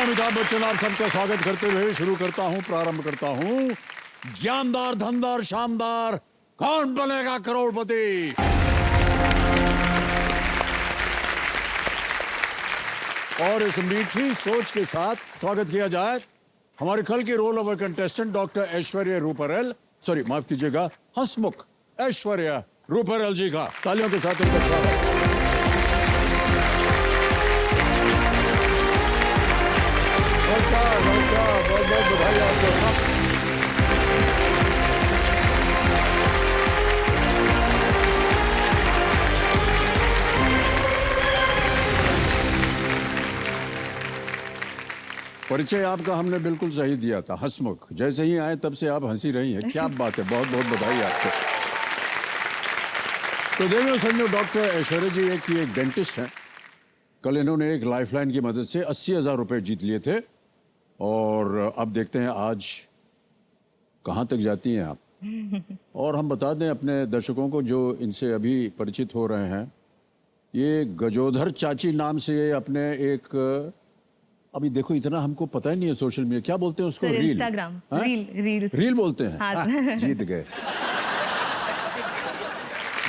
मैं अमिताभ बच्चन आप सबका स्वागत करते हुए शुरू करता हूं, प्रारंभ करता हूं। ज्ञानदार, धनदार, शानदार, कौन बनेगा करोड़पति। और इस मीठी सोच के साथ स्वागत किया जाए हमारे कल की roll over contestant doctor Aishwarya Ruparel, sorry माफ कीजिएगा, हंसमुख ऐश्वर्या रूपरेल जी का। तालियों के साथ उनका स्वागत। बहुत बहुत बधाई आपको। परिचय आपका हमने बिल्कुल सही दिया था, हंसमुख। जैसे ही आए तब से आप हंसी रही हैं, क्या बात है, बहुत बहुत बधाई आपको। तो देखो समझो, डॉक्टर ऐश्वर्या जी एक डेंटिस्ट हैं। कल इन्होंने एक लाइफलाइन की मदद से 80,000 रुपए जीत लिए थे और अब देखते हैं आज कहाँ तक जाती हैं आप। और हम बता दें अपने दर्शकों को जो इनसे अभी परिचित हो रहे हैं, ये गजोधर चाची नाम से ये अपने एक, अभी देखो इतना हमको पता ही नहीं है सोशल मीडिया, क्या बोलते हैं उसको, रील, इंस्टाग्राम, रील बोलते हैं। हाँ, जीत गए।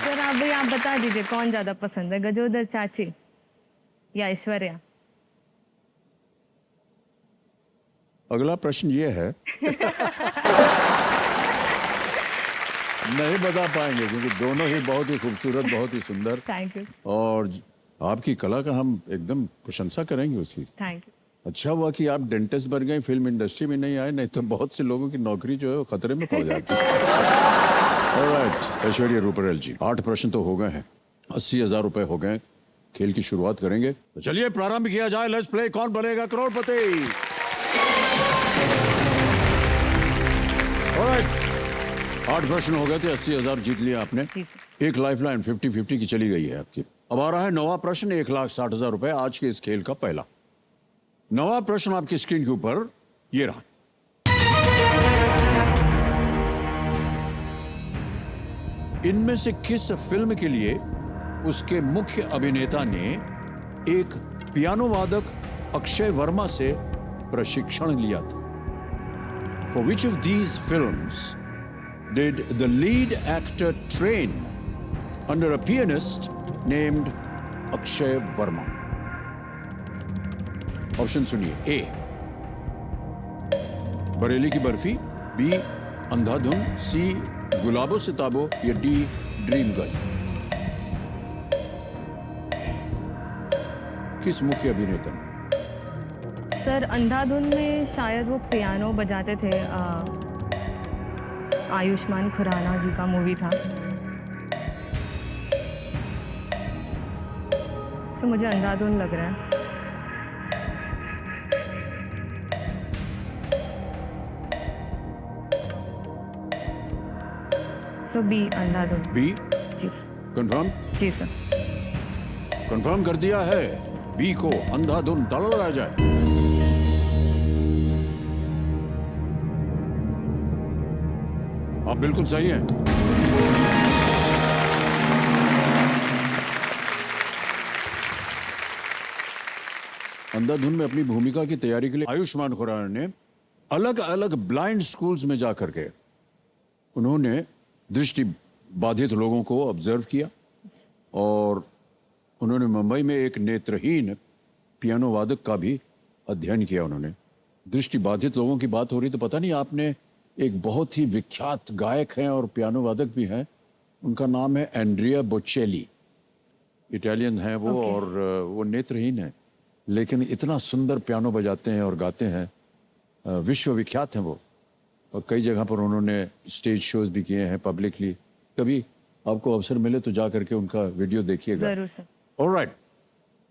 सर आप बता दीजिए कौन ज्यादा पसंद है, गजोदर चाची या ऐश्वर्या? अगला प्रश्न ये है नहीं बता पाएंगे क्योंकि दोनों ही बहुत ही खूबसूरत, बहुत ही सुंदर। Thank you. और आपकी कला का हम एकदम प्रशंसा करेंगे उसकी। Thank you. अच्छा हुआ कि आप डेंटिस्ट बन गए, फिल्म इंडस्ट्री में नहीं आए, नहीं तो बहुत से लोगों की नौकरी जो है वो खतरे में पड़ जाती है। ऑलराइट ऐश्वर्या रूपरेल जी, 8 प्रश्न तो हो गए हैं, 80,000 रुपए हो गए। खेल की शुरुआत करेंगे, तो चलिए प्रारंभ किया जाए। लेट्स प्ले कौन बनेगा करोड़पति। ऑलराइट, 8 प्रश्न हो गए थे, 80,000 जीत लिया आपने। एक लाइफलाइन 50-50 की चली गई है आपकी। अब आ रहा है 9वां प्रश्न, 1,60,000 रुपए आज के इस खेल का पहला। 9वां प्रश्न आपकी स्क्रीन के ऊपर ये रहा। इनमें से किस फिल्म के लिए उसके मुख्य अभिनेता ने एक पियानो वादक अक्षय वर्मा से प्रशिक्षण लिया था? For which of these films did the lead actor train under a pianist named Akshay Verma? Option सुनिए। ए बरेली की बर्फी, बी अंधाधुन, सी गुलाबो सिताबो या डी ड्रीम गर्ल। किस मुख्य अभिनेता ने? सर अंधाधुन में शायद वो पियानो बजाते थे, आयुष्मान खुराना जी का मूवी था, तो मुझे अंधाधुन लग रहा है। सो बी अंधाधुन। बी? जी सर। कंफर्म? जी सर। कंफर्म कर दिया है बी को, अंधाधुन। ताला लगाया जाए। आप बिल्कुल सही हैं। अंधाधुन में अपनी भूमिका की तैयारी के लिए आयुष्मान खुराना ने अलग अलग ब्लाइंड स्कूल्स में जाकर के उन्होंने दृष्टि बाधित लोगों को ऑब्जर्व किया और उन्होंने मुंबई में एक नेत्रहीन पियानो वादक का भी अध्ययन किया। उन्होंने दृष्टि बाधित लोगों की बात हो रही तो पता नहीं, आपने एक बहुत ही विख्यात गायक हैं और पियानो वादक भी हैं, उनका नाम है एंड्रिया बोचेली। इटालियन है वो और वो नेत्रहीन है लेकिन इतना सुंदर पियानो बजाते हैं और गाते हैं, विश्व विख्यात हैं वो। और कई जगह पर उन्होंने स्टेज शोज भी किए हैं पब्लिकली। कभी आपको अवसर मिले तो जा करके उनका वीडियो देखिएगा। जरूर सर। ऑलराइट,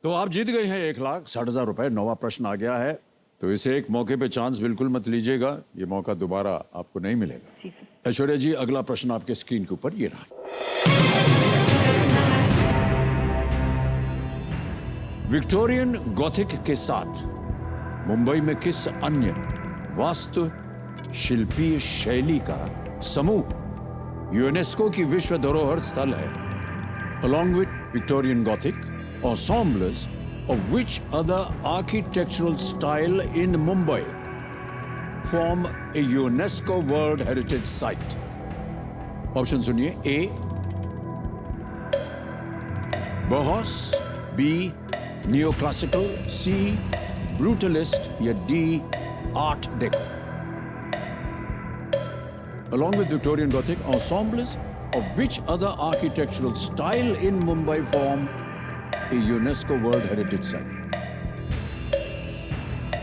तो आप जीत गए हैं 1,60,000 रुपए। 9वां प्रश्न आ गया है, तो इसे एक मौके पे चांस बिल्कुल मत लीजिएगा, ये मौका दोबारा आपको नहीं मिलेगा। जी सर। ऐश्वर्या जी, अगला प्रश्न आपके स्क्रीन के ऊपर ये रहा। विक्टोरियन गॉथिक के साथ मुंबई में किस अन्य वास्तु शिल्पीय शैली का समूह यूनेस्को की विश्व धरोहर स्थल है? Along with Victorian Gothic, ensembles of which other architectural style in Mumbai form a UNESCO World Heritage Site? Option सुनिए, ए बोहस, बी नियोक्लासिकल, सी ब्रूटलिस्ट या D art deco. Along with Victorian Gothic, ensembles of which other architectural style in Mumbai form a UNESCO World Heritage Site?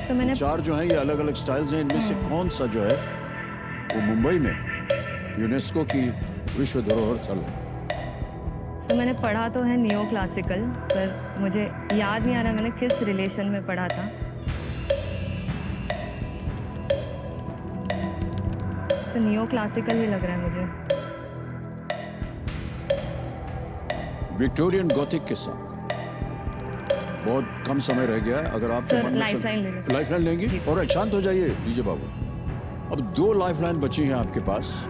Sir मैंने चार जो हैं ये अलग अलग styles हैं. इनमें से कौन सा जो है वो मुंबई में यूनेस्को की विश्व धरोहर स्थल है? सर मैंने पढ़ा तो है नियो क्लासिकल, पर मुझे याद नहीं आ रहा मैंने किस रिलेशन में पढ़ा था. सर नियो क्लासिकल ही लग रहा है मुझे. विक्टोरियन गॉथिक के साथ बहुत कम समय रह गया है. अगर आप सर लाइफलाइन ले लेते. लाइफलाइन लेंगी जी, सर. और शांत हो जाइए डीजे बाबू. अब 2 लाइफलाइन बची हैं आपके पास.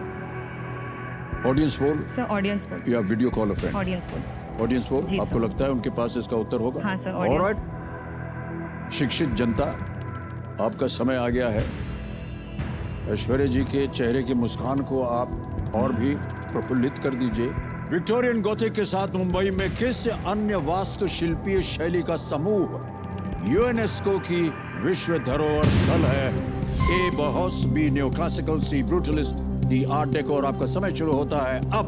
Audience poll sir audience poll. या video call a friend? Audience poll. Audience poll. जी, आपको सर. लगता है उनके पास इसका उत्तर होगा? हाँ, सर, audience. ऑलराइट. शिक्षित जनता, आपका समय आ गया है. ऐश्वर्या जी के चेहरे की मुस्कान को आप और भी प्रफुल्लित कर दीजिए. विक्टोरियन गॉथिक के साथ मुंबई में किस अन्य वास्तुशिल्पीय शैली का समूह यूनेस्को की विश्व धरोहर स्थल है? ए बोहस, बी नियोक्लासिकल, सी ब्रूटलिस्ट, डी आर्ट डेको. और आपका समय शुरू होता है अब.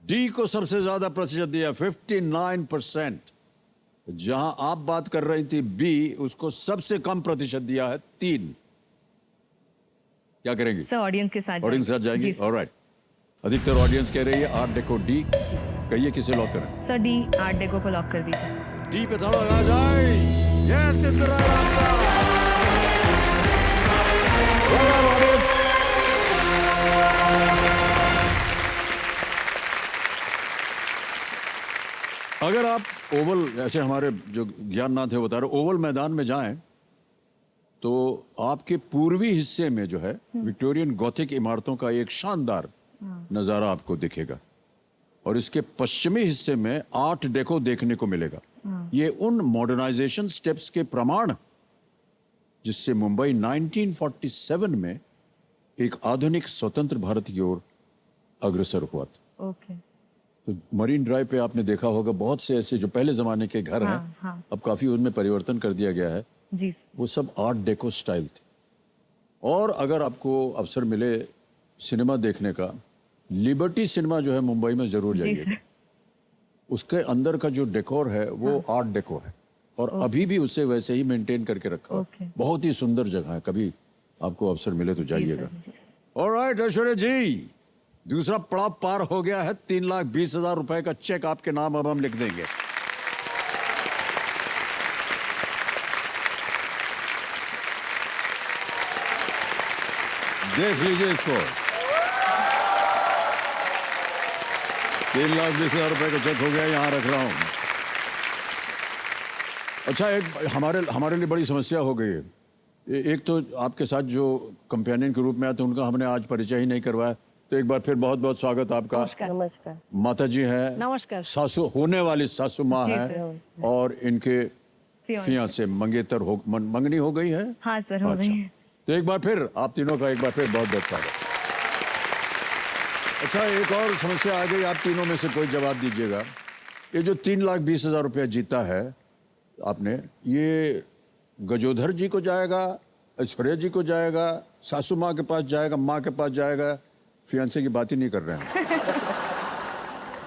डी को सबसे ज्यादा प्रतिशत दिया 59%. जहां आप बात कर रही थी बी, उसको सबसे कम प्रतिशत दिया है 3. क्या करेंगे? सर ऑडियंस के साथ ऑडियंस के साथ जाएंगे. जी, सर. ऑलराइट. अधिकतर ऑडियंस कह रही है आर्ट डेको डी. जी, सर. कहिए किसे लॉक करें? सर डी आर्ट डेको को लॉक कर दीजिए. डी पे थोड़ा लगा जाए. Yes, it's the right answer. अगर आप ओवल, ऐसे हमारे जो ज्ञाननाथ है बता रहे, ओवल मैदान में जाएं तो आपके पूर्वी हिस्से में जो है विक्टोरियन गॉथिक इमारतों का एक शानदार नजारा आपको दिखेगा. और इसके पश्चिमी हिस्से में आर्ट डेको देखने को मिलेगा. ये उन मॉडर्नाइजेशन स्टेप्स के प्रमाण जिससे मुंबई 1947 में एक आधुनिक स्वतंत्र भारत की ओर अग्रसर हुआ था. ओके. तो मरीन ड्राइव पे आपने देखा होगा बहुत से ऐसे जो पहले जमाने के घर हैं. हाँ. अब काफी उनमें परिवर्तन कर दिया गया है. जी सर. वो सब आर्ट डेको स्टाइल थे. और अगर आपको अवसर मिले सिनेमा देखने का, लिबर्टी सिनेमा जो है मुंबई में जरूर जी जाइए. सर. उसके अंदर का जो डेकोर है वो आर्ट डेको है. और अभी भी उसे वैसे ही मेंटेन करके रखा है. ओके. बहुत ही सुंदर जगह है. कभी आपको अवसर मिले तो जी जाइएगा. सर. जी सर. ऑलराइट ऐश्वर्या जी, दूसरा पड़ाव पार हो गया है. 3,20,000 रुपए का चेक आपके नाम अब हम लिख देंगे. देख लीजिए इसको. 3,20,000 रुपए का चेक हो गया. यहां रख रहा हूं. अच्छा, एक हमारे लिए बड़ी समस्या हो गई है. एक तो आपके साथ जो कंपेनियन के रूप में आए थे उनका हमने आज परिचय ही नहीं करवाया. तो एक बार फिर बहुत बहुत स्वागत आपका. नमस्कार. माता जी हैं, नमस्कार. सासू होने वाली सासू माँ जी, है. सर. और इनके फियांसे. फियांसे मंगेतर हो मंगनी हो गई है. हाँ सर, हो गई है. तो एक बार फिर आप तीनों का एक बार फिर बहुत बहुत स्वागत. अच्छा, एक और समस्या आ गई. आप तीनों में से कोई जवाब दीजिएगा. ये जो 3,20,000 रुपया जीता है आपने, ये गजोधर जी को जाएगा, ऐश्वर्या जी को जाएगा, सासू माँ के पास जाएगा, माँ के पास जाएगा? फियांसे की बात ही नहीं कर रहे हैं.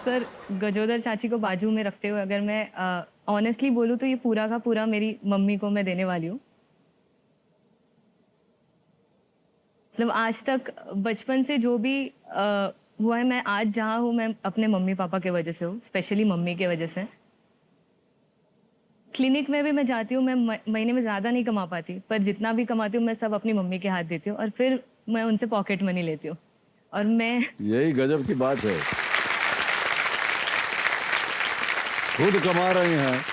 सर गजोदर चाची को बाजू में रखते हुए अगर मैं ऑनेस्टली बोलूँ तो ये पूरा का पूरा मेरी मम्मी को मैं देने वाली हूँ. मतलब आज तक बचपन से जो भी हुआ है, मैं आज जहाँ हूँ मैं अपने मम्मी पापा के वजह से हूँ, स्पेशली मम्मी के वजह से. क्लिनिक में भी मैं जाती हूँ, मैं महीने में ज़्यादा नहीं कमा पाती, पर जितना भी कमाती हूँ मैं सब अपनी मम्मी के हाथ देती हूँ और फिर मैं उनसे पॉकेट मनी लेती हूँ. और मैं यही गजब की बात है. खुद कमा रही हैं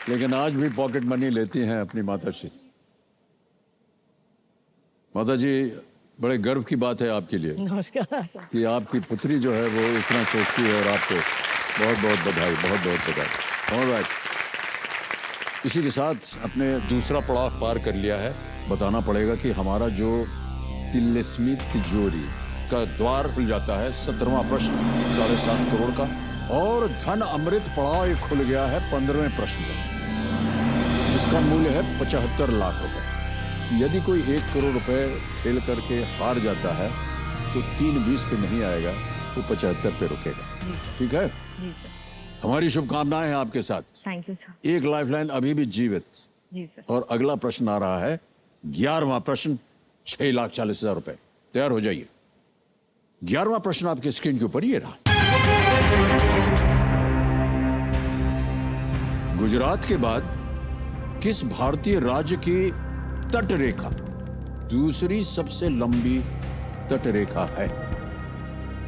लेकिन आज भी पॉकेट मनी लेती हैं अपनी माता श्री. माता जी, बड़े गर्व की बात है आपके लिए नमस्कार सर। कि आपकी पुत्री जो है वो इतना सोचती है, और आपको बहुत बहुत बधाई, बहुत बहुत बधाई। ऑलराइट, इसी के साथ अपने दूसरा पड़ाव पार कर लिया है। बताना पड़ेगा कि हमारा जो तिलिस्मी तिजोरी का द्वार खुल जाता है। 17वां प्रश्न 7.5 करोड़ का, और धन अमृत पड़ाव एक खुल गया है 15वें प्रश्न का, जिसका मूल्य है 75 लाख रुपए। यदि कोई 1 करोड़ रुपए खेल करके हार जाता है तो 3:20 पे नहीं आएगा, वो 75 पे रुकेगा। जी सर। ठीक है, जी सर। हमारी शुभकामनाएं हैं आपके साथ। Thank you sir. एक लाइफलाइन अभी भी जीवित। जी सर। और अगला प्रश्न आ रहा है 11वां प्रश्न, 6,40,000 रुपए। तैयार हो जाइए। 11वां प्रश्न आपके स्क्रीन के ऊपर ये रहा। गुजरात के बाद किस भारतीय राज्य की तटरेखा दूसरी सबसे लंबी तटरेखा है?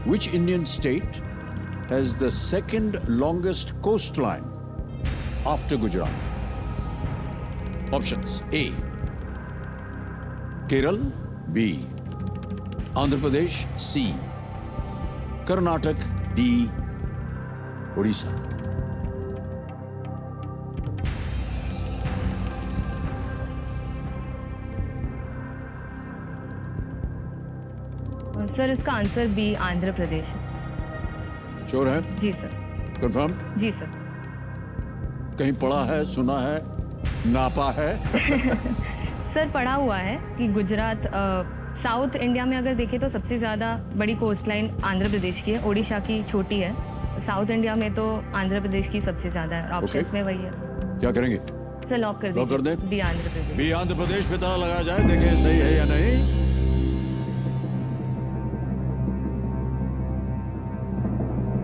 Which Indian state has the second longest coastline after Gujarat? Options: A. Kerala, B. Andhra Pradesh, C. Karnataka, D. Odisha. Sir इसका आंसर बी, आंध्र प्रदेश है। श्योर है? जी सर। कंफर्म? जी सर। कहीं पढ़ा है, सुना है, नापा है? सर पढ़ा हुआ है कि गुजरात साउथ इंडिया में अगर देखें तो सबसे ज़्यादा बड़ी कोस्ट लाइन आंध्र प्रदेश की है, ओडिशा की छोटी है। साउथ इंडिया में तो आंध्र प्रदेश की सबसे ज़्यादा है। ऑप्शंस में वही है। क्या करेंगे? सर लॉक कर लॉक कर दीजिए। दें? बी, आंध्र प्रदेश। भी आंध्र प्रदेश पे ताला लगाया जाए, देखें सही है या नहीं।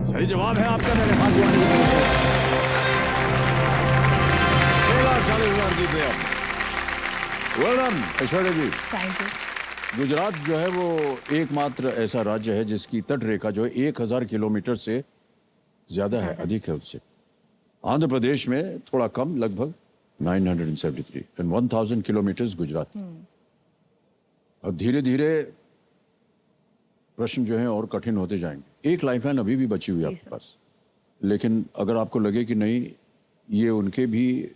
सही जवाब है आपका। मेरे हाथ जोड़ने की तरफ से 6,40,000 जीते आप। Well done Aishwarya ji. Thank you. Gujarat जो है वो एकमात्र ऐसा राज्य है जिसकी तट रेखा जो है 1000 किलोमीटर से ज्यादा है, अधिक है उससे। आंध्र प्रदेश में थोड़ा कम, लगभग 973 एंड 1000 किलोमीटर गुजरात। और धीरे धीरे प्रश्न जो है और कठिन होते जाएंगे। एक लाइफलाइन अभी भी बची हुई है आपके पास, लेकिन अगर आपको लगे कि नहीं ये उनके भी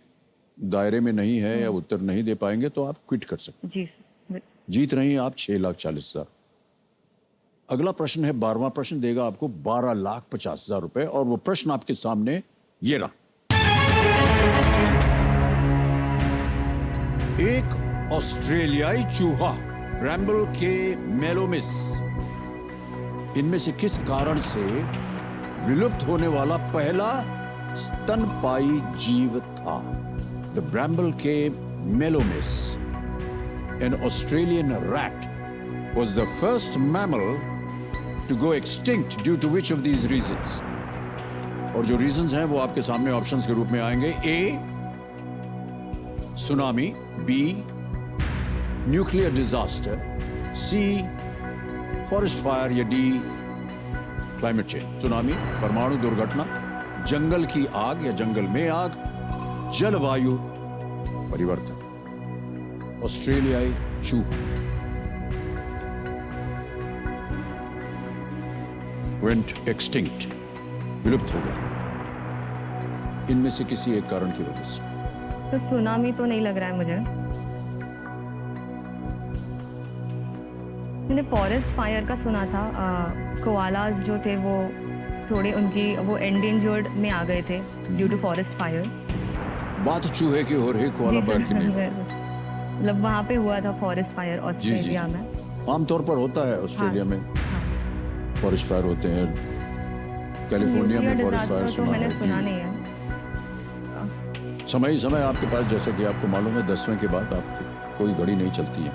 दायरे में नहीं है या उत्तर नहीं दे पाएंगे तो आप क्विट कर सकते। जी सर। जीत रही हैं आप 6,40,000। अगला प्रश्न है 12वां प्रश्न, देगा आपको 12,50,000 रुपए। और वो प्रश्न आपके सामने ये रहा। एक ऑस्ट्रेलियाई चूहा ब्रैम्बल के मेलोमिस इनमें से किस कारण से विलुप्त होने वाला पहला स्तनपाई जीव था? द ब्रैम्बल के मेलोमिस, an Australian rat, was the first mammal to go extinct due to which of these reasons? और जो reasons हैं वो आपके सामने options के रूप में आएंगे। A. Tsunami, B. Nuclear disaster, C. Forest fire, या D. Climate change. सुनामी, परमाणु दुर्घटना, जंगल की आग या जंगल में आग, जलवायु परिवर्तन। ऑस्ट्रेलियाई चूहा went extinct, विलुप्त हो गया इनमें से किसी एक कारण की वजह से। सर सुनामी तो नहीं लग रहा है मुझे। मैंने फॉरेस्ट फायर का सुना था। कोआलास जो थे वो थोड़े उनकी वो एंडेंजर्ड में आ गए थे ड्यू टू फॉरेस्ट फायर। बात चूहे की हो रही, कोआला जी सर। बर्ड की नहीं। मतलब वहाँ पे हुआ था फॉरेस्ट फायर ऑस्ट्रेलिया में। आमतौर पर होता है ऑस्ट्रेलिया में फॉरेस्ट फायर होते हैं। कैलिफोर्निया में फॉरेस्ट फायर तो मैंने सुना नहीं है। समय समय आपके पास, जैसे कि आपको मालूम है 10वें के बाद आपकी कोई घड़ी नहीं चलती है।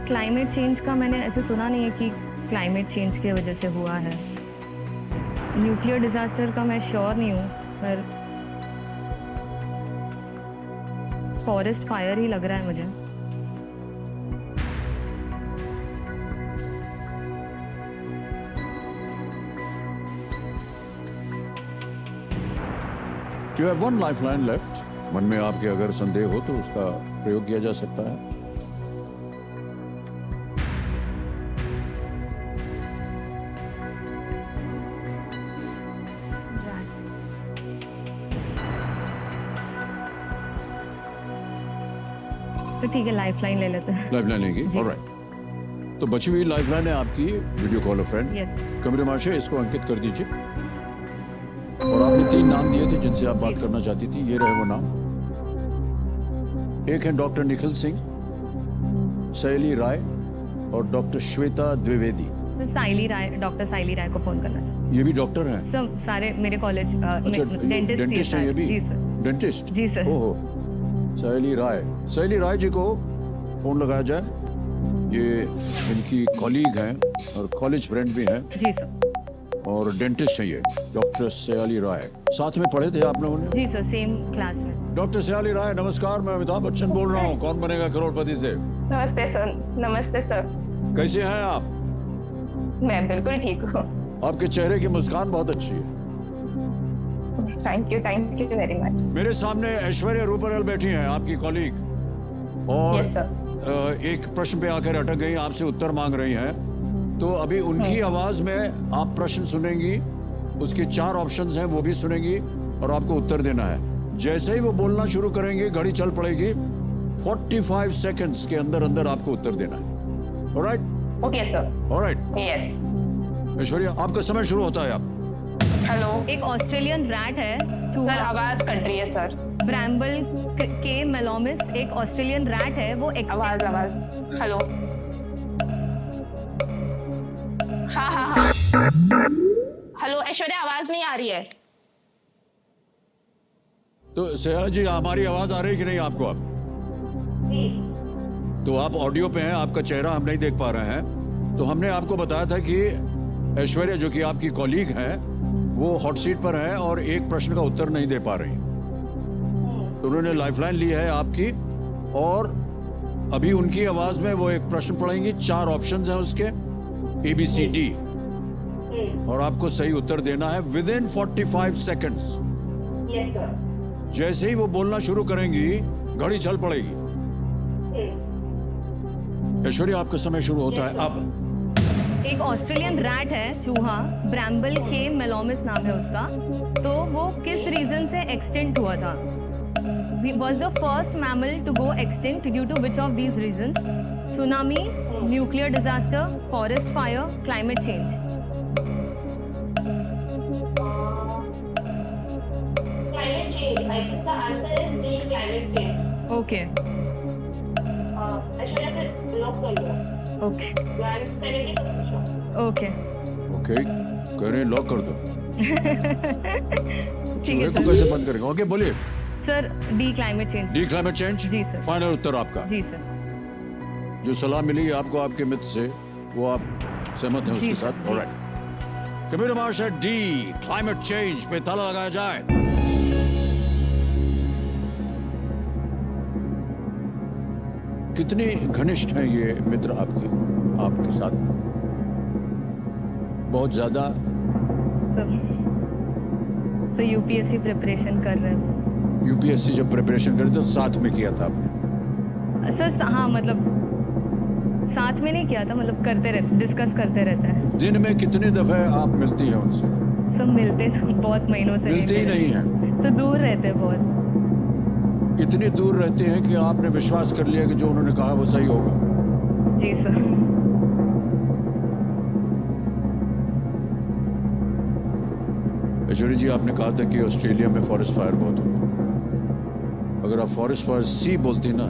क्लाइमेट चेंज का मैंने ऐसे सुना नहीं है कि क्लाइमेट चेंज की वजह से हुआ है। न्यूक्लियर डिजास्टर का मैं श्योर नहीं हूँ, पर फॉरेस्ट फायर ही लग रहा है मुझे। You have one lifeline left. मन में आपके अगर संदेह हो तो उसका प्रयोग किया जा सकता है। Rats. So ठीक है, लाइफलाइन ले लेते हैं। लाइफलाइन लेंगे, जी, ऑलराइट। तो बची हुई लाइफलाइन है आपकी video call a friend. Yes. कमरे माशे इसको अंकित कर दीजिए। और आपने 3 नाम दिए थे जिनसे आप बात जी, करना चाहती थी, ये रहे वो नाम। एक है डॉक्टर निखिल सिंह, सैली राय और डॉक्टर श्वेता द्विवेदी। सर साइली राय, डॉक्टर साइली राय को फोन करना चाहते ये भी डॉक्टर हैं? हैं। सब सारे मेरे कॉलेज अच्छा, डेंटिस्ट हैं ये भी? जी सर। डेंटिस्ट? जी सर। ओहो, सैली राय। सैली राय जी को फोन लगाया जाए। ये इनकी कॉलीग हैं और कॉलेज फ्रेंड भी हैं जी सर। और डेंटिस्ट हैं ये, डॉक्टर सयाली राय। साथ में पढ़े थे आप लोगों ने? जी सर, सेम क्लास में। डॉक्टर सयाली राय नमस्कार, मैं अमिताभ बच्चन बोल रहा हूँ, कौन बनेगा करोड़पति से। नमस्ते सर। नमस्ते सर। कैसे हैं आप? मैं बिल्कुल ठीक हूँ। आपके चेहरे की मुस्कान बहुत अच्छी है। Thank you very much. मेरे सामने ऐश्वर्या रूपरल बैठी हैं, आपकी कॉलीग, और Yes, sir. एक प्रश्न पे आकर अटक गई, आपसे उत्तर मांग रही हैं। तो अभी उनकी आवाज में आप प्रश्न सुनेंगी, उसके 4 ऑप्शंस हैं वो भी सुनेंगी और आपको उत्तर देना है। जैसे ही वो बोलना शुरू करेंगे घड़ी चल पड़ेगी, 45 सेकंड्स के अंदर अंदर आपको उत्तर देना है। Alright? Okay sir. Alright. Yes. Aishwarya, आपका समय शुरू होता है। आप हेलो एक ऑस्ट्रेलियन रैट है सर, चूहा। आवाज कट रही है सर। ब्रैम्बल के मेलोमिस एक ऑस्ट्रेलियन रैट है, वो आवाज हेलो। हाँ। हेलो ऐश्वर्या, आवाज नहीं आ रही है। तो सया जी, हमारी आवाज आ रही कि नहीं आपको? अब तो आप ऑडियो पे हैं, आपका चेहरा हम नहीं देख पा रहे हैं। तो हमने आपको बताया था कि ऐश्वर्या जो कि आपकी कॉलीग हैं, वो हॉट सीट पर हैं और एक प्रश्न का उत्तर नहीं दे पा रही। तो उन्होंने लाइफलाइन ली है आपकी, और अभी उनकी आवाज में वो एक प्रश्न पढ़ेंगी। 4 ऑप्शंस हैं उसके, ABCD, और आपको सही उत्तर देना है with in 45 seconds. Yes sir. जैसे ही वो बोलना शुरू करेंगी घड़ी चल पड़ेगी। ऐश्वर्या, आपका समय शुरू होता है अब। एक ऑस्ट्रेलियन रैट है चूहा, ब्रैम्बल के मेलोमिस नाम है उसका। तो वो किस रीजन से एक्सटिंक्ट हुआ था? Was the first mammal to go extinct due to which of these reasons? Tsunami, nuclear disaster, forest fire, climate change. Climate change. I think the answer is B, climate change. Okay. Aishwarya sir, lock कर लो। Okay. I'm 70% sure. Okay. Okay, कह रहे हैं lock कर दो। ठीक है चूहे को सर। कैसे बंद करेंगे? ओके, बोलिए। Sir D climate change. D climate change? जी सर। फाइनल उत्तर आपका? जी सर। जो सलाह मिली आपको आपके मित्र से, वो आप सहमत हैं उसके जी सर, साथ? जी ऑलराइट। कंप्यूटर मार्शल डी क्लाइमेट चेंज पे ताला लगाया जाए। कितने घनिष्ठ हैं ये मित्र आपके साथ? बहुत ज्यादा? सर यूपीएससी प्रिपरेशन कर रहे हैं। यूपीएससी जब प्रिपरेशन करते तो साथ में किया था आपने? सर हाँ, मतलब साथ में नहीं किया था, मतलब करते रहते, डिस्कस करते रहते हैं। दिन में कितने दफे आप मिलती हैं उनसे? सब मिलते तो बहुत महीनों से मिलते ही नहीं हैं। सर दूर रहते हैं बहुत। इतने दूर रहते हैं कि आपने विश्वास कर लिया कि जो उन्होंने कहा वो सही होगा? जी सर। ऐश्वर्या जी, आपने कहा था कि ऑस्ट्रेलिया में फॉरेस्ट फायर बहुत होता है। अगर आप फॉरेस्ट फायर सी बोलती ना,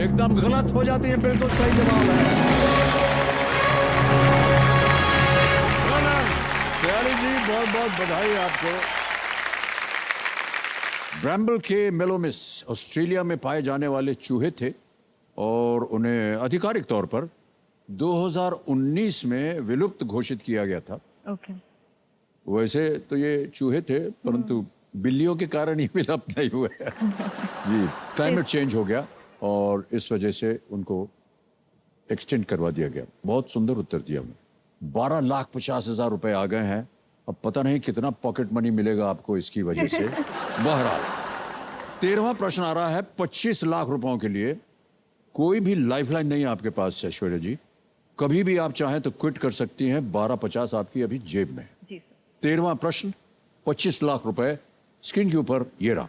एकदम गलत हो जाती है। बिल्कुल सही जवाब है। सयाली जी, बहुत बहुत बधाई आपको। ब्रैम्बल के मेलोमिस ऑस्ट्रेलिया में पाए जाने वाले चूहे थे और उन्हें आधिकारिक तौर पर 2019 में विलुप्त घोषित किया गया था। ओके। वैसे तो ये चूहे थे, परंतु बिल्लियों के कारण ही विलुप्त नहीं हुए। जी, क्लाइमेट चेंज हो गया और इस वजह से उनको एक्सटेंड करवा दिया गया। बहुत सुंदर उत्तर दिया हमने। 12,50,000 रुपए आ गए हैं। अब पता नहीं कितना पॉकेट मनी मिलेगा आपको इसकी वजह से। बहरहाल 13वां प्रश्न आ रहा है 25 लाख रुपयों के लिए। कोई भी लाइफलाइन नहीं है आपके पास ऐश्वर्या जी, कभी भी आप चाहें तो क्विट कर सकती हैं। 1250 आपकी अभी जेब में। जी सर। 13वां प्रश्न 25 लाख रुपए स्क्रीन के ऊपर ये रहा।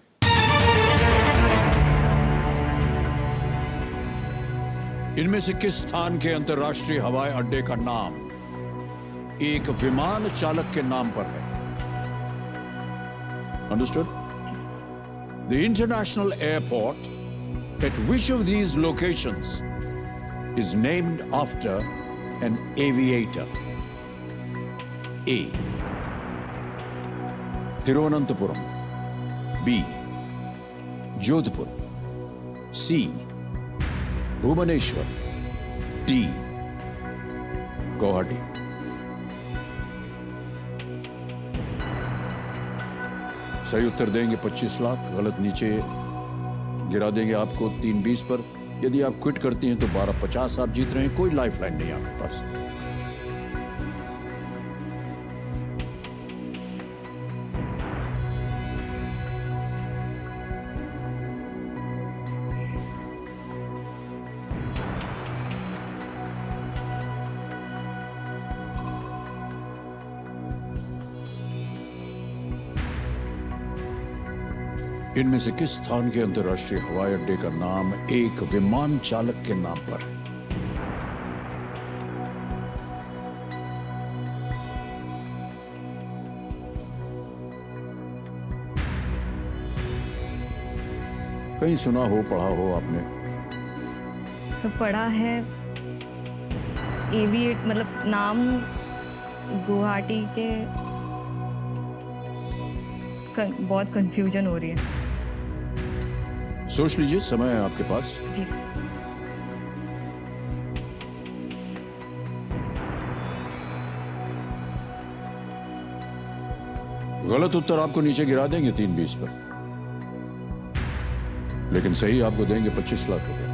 इनमें से किस स्थान के अंतर्राष्ट्रीय हवाई अड्डे का नाम एक विमान चालक के नाम पर है? Understood? The international airport at which of these locations is named after an aviator? A. Thiruvananthapuram. B. Jodhpur. C. Bhubaneswar. D. Guwahati. सही उत्तर देंगे 25 लाख, गलत नीचे गिरा देंगे आपको 320 पर। यदि आप क्विट करती हैं तो 1250 आप जीत रहे हैं। कोई लाइफलाइन नहीं है आपके पास। इनमें से किस स्थान के अंतर्राष्ट्रीय हवाई अड्डे का नाम एक विमान चालक के नाम पर है? कहीं सुना हो, पढ़ा हो आपने? सब पढ़ा है। एविएट मतलब नाम गुवाहाटी के बहुत कंफ्यूजन हो रही है। सोच लीजिए, समय है आपके पास। जी सर। गलत उत्तर आपको नीचे गिरा देंगे 320 पर, लेकिन सही आपको देंगे 25 लाख रुपए।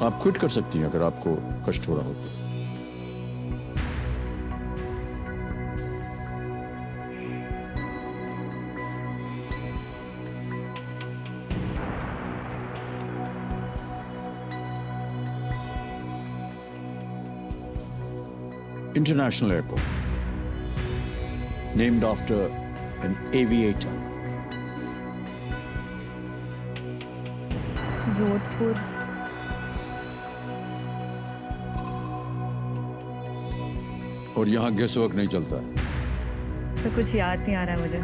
आप क्विट कर सकती हैं अगर आपको कष्ट हो रहा हो तो। International airport named after an aviator. Jodhpur. और यहां गेस वर्क नहीं चलता है। सर कुछ याद नहीं आ रहा है मुझे।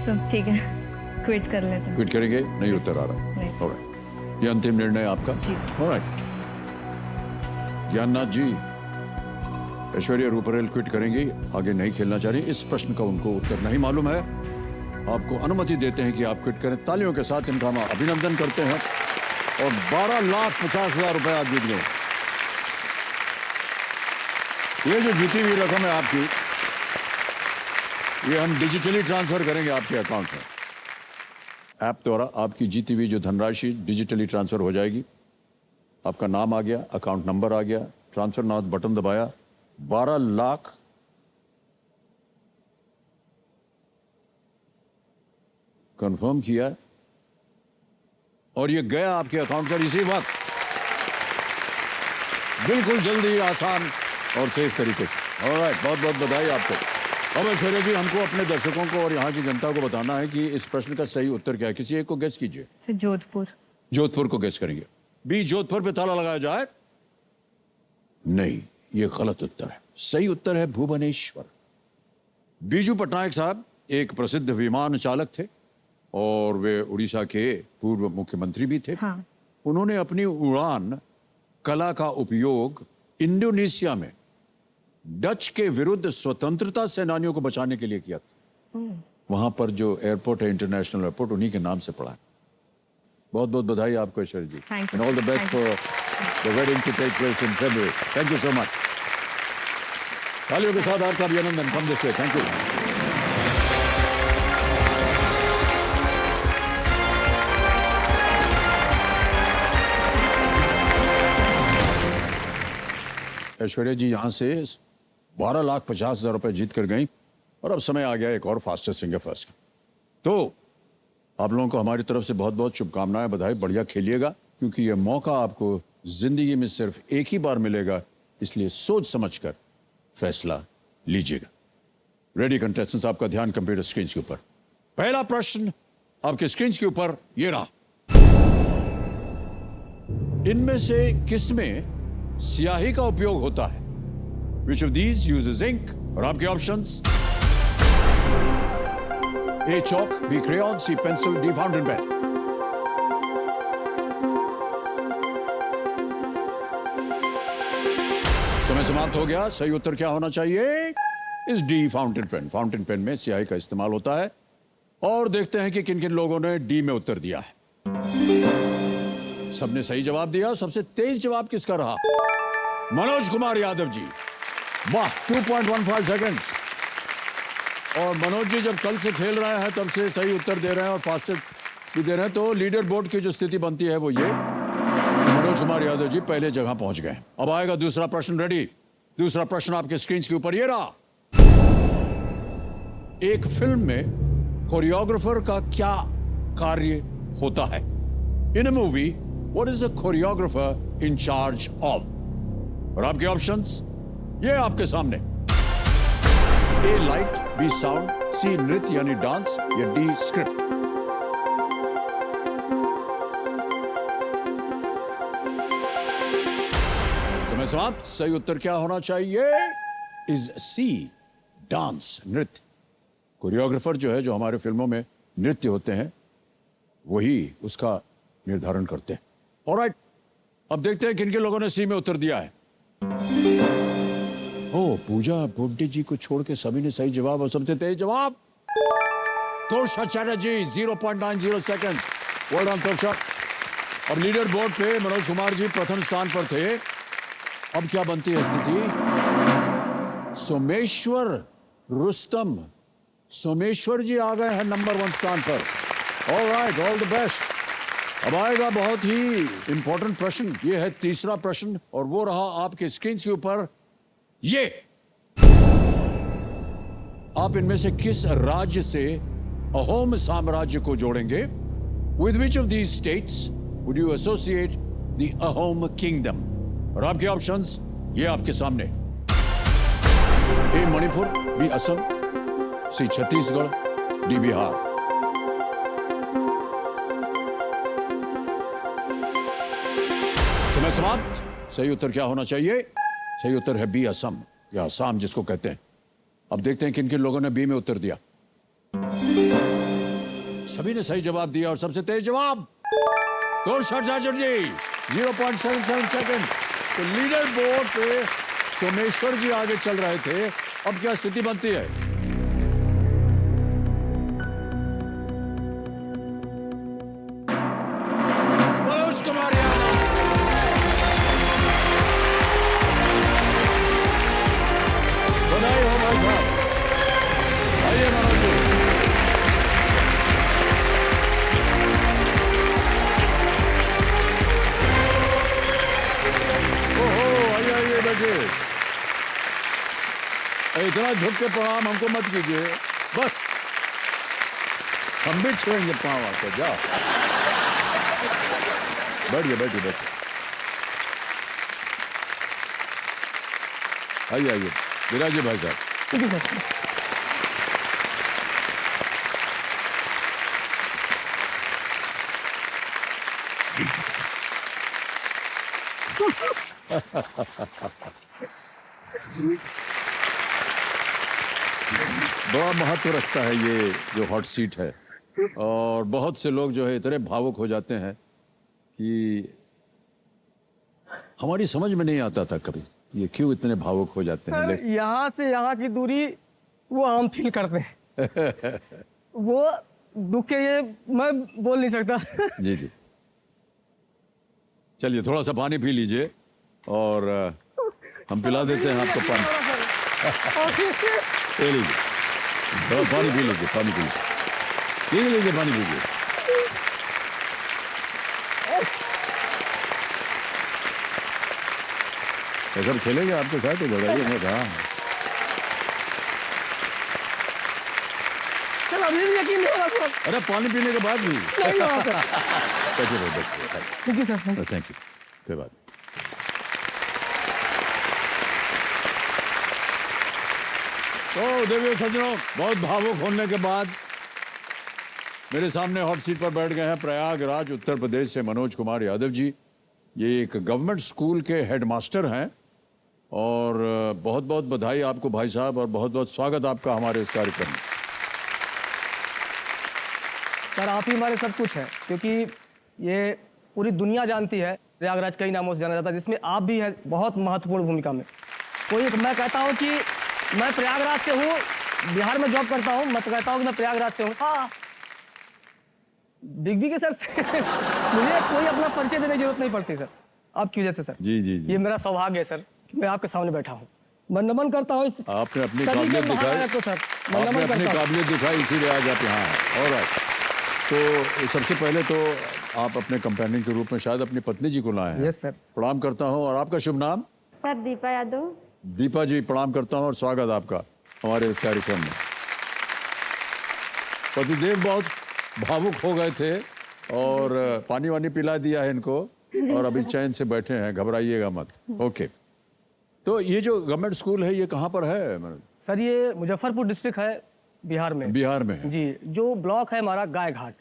सब ठीक है, क्विट कर लेते हैं। क्विट करेंगे? नहीं उत्तर आ रहा। नहीं। ऑलराइट, ये अंतिम निर्णय आपका? जी सर। ऑलराइट। ज्ञाननाथ जी, ऐश्वर्या रूपरेल क्विट करेंगी, आगे नहीं खेलना चाह रही। इस प्रश्न का उनको उत्तर नहीं मालूम है। आपको अनुमति देते हैं कि आप क्विट करें। तालियों के साथ इनका हम अभिनंदन करते हैं और 12,50,000 रुपए आप जीत गए। ये जो जीती हुई रकम है आपकी, ये हम डिजिटली ट्रांसफर करेंगे आपके अकाउंट में। ऐप द्वारा आपकी जीती हुई जो धनराशि डिजिटली ट्रांसफर हो जाएगी। आपका नाम आ गया, अकाउंट नंबर आ गया, ट्रांसफर नाउ बटन दबाया, 12 लाख कंफर्म किया और ये गया आपके अकाउंट पर इसी वक्त, बिल्कुल जल्दी, आसान और सेफ तरीके से। ऑलराइट, बहुत बहुत बधाई आपको। अब ऐश्वर्या जी, हमको अपने दर्शकों को और यहाँ की जनता को बताना है कि इस प्रश्न का सही उत्तर क्या है। किसी एक को गेस कीजिए। सर जोधपुर। जोधपुर को गेस करेंगे। बी, जोधपुर पे ताला लगाया जाए। नहीं, ये गलत उत्तर है। सही उत्तर है भुवनेश्वर। बीजू पटनायक साहब एक प्रसिद्ध विमान चालक थे और वे उड़ीसा के पूर्व मुख्यमंत्री भी थे। हाँ। उन्होंने अपनी उड़ान कला का उपयोग इंडोनेशिया में डच के विरुद्ध स्वतंत्रता सेनानियों को बचाने के लिए किया था। वहां पर जो एयरपोर्ट है, इंटरनेशनल एयरपोर्ट, उन्हीं के नाम से पड़ा है। बहुत बहुत बधाई आपको Aishwarya ji. Thank you. And all the best Thank you. For the wedding to take place in February. Thank you so much. तालियों के साथ आपका अभिनंदन। Come this way, thank you. Aishwarya ji यहाँ से 12,50,000 रुपए जीत कर गई और अब समय आ गया एक और फास्टेस्ट फिंगर फर्स्ट का। तो आप लोगों को हमारी तरफ से बहुत बहुत शुभकामनाएं, बधाई। बढ़िया खेलिएगा, क्योंकि यह मौका आपको जिंदगी में सिर्फ एक ही बार मिलेगा, इसलिए सोच समझकर फैसला लीजिएगा। रेडी कंटेस्टेंट्स, आपका ध्यान कंप्यूटर स्क्रीन के ऊपर। पहला प्रश्न आपके स्क्रीन के ऊपर ये रहा। इनमें से किसमें स्याही का उपयोग होता है? Which of these uses ink? और आपके options: A chalk, B crayon, C pencil, D fountain pen। समय समाप्त हो गया। सही उत्तर क्या होना चाहिए? इस D fountain pen. Fountain pen में स्याही का इस्तेमाल होता है। और देखते हैं कि किन किन लोगों ने डी में उत्तर दिया है। सबने सही जवाब दिया। सबसे तेज जवाब किसका रहा? मनोज कुमार यादव जी। वाह, 2.15 सेकंड्स। और मनोज जी जब कल से खेल रहे हैं तब से सही उत्तर दे रहे हैं और फास्टेस्ट भी दे रहे हैं। तो लीडर बोर्ड की जो स्थिति बनती है वो ये, मनोज कुमार यादव जी पहले जगह पहुंच गए। अब आएगा दूसरा प्रश्न। रेडी? दूसरा प्रश्न आपके स्क्रीन के ऊपर ये रहा। एक फिल्म में कोरियोग्राफर का क्या कार्य होता है? In a movie what is the choreographer in charge of? और आपके ऑप्शंस ये आपके सामने। A light, B sound, C नृत्य यानी डांस, या डी स्क्रिप्ट। समय समाप्त। सही उत्तर क्या होना चाहिए? इज सी, डांस, नृत्य। कोरियोग्राफर जो है, जो हमारे फिल्मों में नृत्य होते हैं, वही उसका निर्धारण करते हैं। ऑलराइट, अब देखते हैं किन किन लोगों ने सी में उत्तर दिया है। ओ, पूजा बोड्डे जी को छोड़ के सभी ने सही जवाब। और सबसे तेज जवाब Tosha Chatterjee, 0.90 second. Well done Tosha. अब लीडर बोर्ड पे मनोज कुमार जी प्रथम स्थान पर थे। अब क्या बनती है स्थिति? सोमेश्वर रुस्तम, सोमेश्वर जी आ गए हैं नंबर 1 स्थान पर। Alright, all the best. अब आएगा बहुत ही इंपॉर्टेंट प्रश्न। ये है तीसरा प्रश्न और वो रहा आपके स्क्रीन के ऊपर ये। आप इनमें से किस राज्य से अहोम साम्राज्य को जोड़ेंगे? With which of these states would you associate the Ahom kingdom? और आपके ऑप्शंस ये आपके सामने। ए मणिपुर, बी असम, सी छत्तीसगढ़, डी बिहार। समय समाप्त। सही उत्तर क्या होना चाहिए? सही उत्तर है बी, असम, या असम जिसको कहते हैं। अब देखते हैं किन किन लोगों ने बी में उत्तर दिया। सभी ने सही जवाब दिया और सबसे तेज जवाब तोषा चैटर्जी, 0.77 सेकंड। तो लीडर बोर्ड पे सोमेश्वर जी आगे चल रहे थे। अब क्या स्थिति बनती है? मनोज कुमार यादव। बधाई हो भाई साहब। आइए मनोज जी। ओहो, आइए आइए बैठिए। इतना झुक के प्रणाम हमको मत कीजिए, बस हम भी छुएंगे पाँव आके। जाओ बैठिए बैठिए बैठिए। आइए आइए विराजिए भाई साहब। ठीक है सर। बड़ा महत्व रखता है ये जो हॉट सीट है। और बहुत से लोग जो है इतने भावुक हो जाते हैं कि हमारी समझ में नहीं आता था कभी ये क्यों इतने भावुक हो जाते हैं। सर, यहाँ से यहाँ की दूरी वो आम फील करते हैं। वो दुख के ये मैं बोल नहीं सकता। जी जी, चलिए थोड़ा सा पानी पी लीजिए और हम पिला देते हैं आपको पानी। ये लीजिए, थोड़ा पानी पी लीजिए, पानी पी लीजिए, पानी पीजिए। ये सब खेलेंगे आपके साथ, तो बढ़ाइए मत। हाँ, सर अभी भी यकीन नहीं हो रहा सर। अरे पानी पीने के बाद भी। नहीं हो रहा sir. Thank you sir. Thank you, कोई बात नहीं। तो देवियों सज्जनों, बहुत भावुक होने के बाद मेरे सामने हॉट सीट पर बैठ गए हैं प्रयागराज उत्तर प्रदेश से मनोज कुमार यादव जी। ये एक गवर्नमेंट स्कूल के हेडमास्टर हैं और बहुत बहुत बधाई आपको भाई साहब, और बहुत बहुत स्वागत आपका हमारे इस कार्यक्रम में। सर आप ही हमारे सब कुछ हैं, क्योंकि ये पूरी दुनिया जानती है प्रयागराज कई नामों से जाना जाता है, जिसमें आप भी हैं बहुत महत्वपूर्ण भूमिका में। मैं कहता हूँ कि मैं प्रयागराज से हूँ, बिहार में जॉब करता हूँ, मैं तो कहता हूँ कि मैं प्रयागराज से हूँ। हाँ, बिग बी के सर से मुझे कोई अपना परिचय देने की जरूरत नहीं पड़ती सर, आपकी वजह से सर। जी जी जी। ये मेरा सौभाग्य है सर कि मैं आपके सामने बैठा हूँ। मैं नमन करता हूँ इस आपने अपनी सदी के काबिलियत दिखाई, महानायक को सर, मैं आपने नमन अपनी करता हूँ। काबिलियत दिखाई, इसीलिए आज आप यहाँ हैं। ऑलराइट, तो सबसे पहले तो आप अपने कंपेनियन के रूप में शायद अपनी पत्नी जी को लाए हैं। Yes sir. प्रणाम करता हूँ। और आपका शुभ नाम? सर दीपा यादव। दीपा जी, प्रणाम करता हूँ और स्वागत आपका हमारे इस कार्यक्रम में। पतिदेव बहुत भावुक हो गए थे और पानी वानी पिला दिया है इनको, और अभी चैन से बैठे हैं, घबराइएगा मत। ओके, तो ये जो गवर्नमेंट स्कूल है ये कहाँ पर है? सर ये मुजफ्फरपुर डिस्ट्रिक्ट है, बिहार में। बिहार में है जी। जो ब्लॉक है हमारा गाय घाट,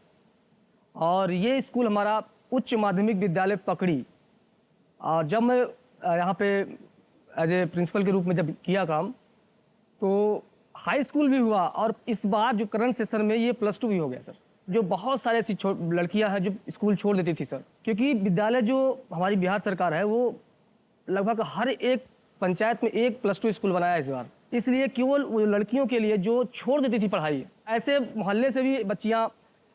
और ये स्कूल हमारा उच्च माध्यमिक विद्यालय पकड़ी। और जब मैं यहाँ पे एज ए प्रिंसिपल के रूप में जब किया काम, तो हाई स्कूल भी हुआ, और इस बार जो करंट सेशन में ये +2 भी हो गया सर। जो बहुत सारे ऐसी लड़कियां हैं जो स्कूल छोड़ देती थी सर, क्योंकि विद्यालय जो हमारी बिहार सरकार है वो लगभग हर एक पंचायत में एक +2 स्कूल बनाया है इस बार। इसलिए केवल वो लड़कियों के लिए जो छोड़ देती थी पढ़ाई, ऐसे मोहल्ले से भी बच्चियाँ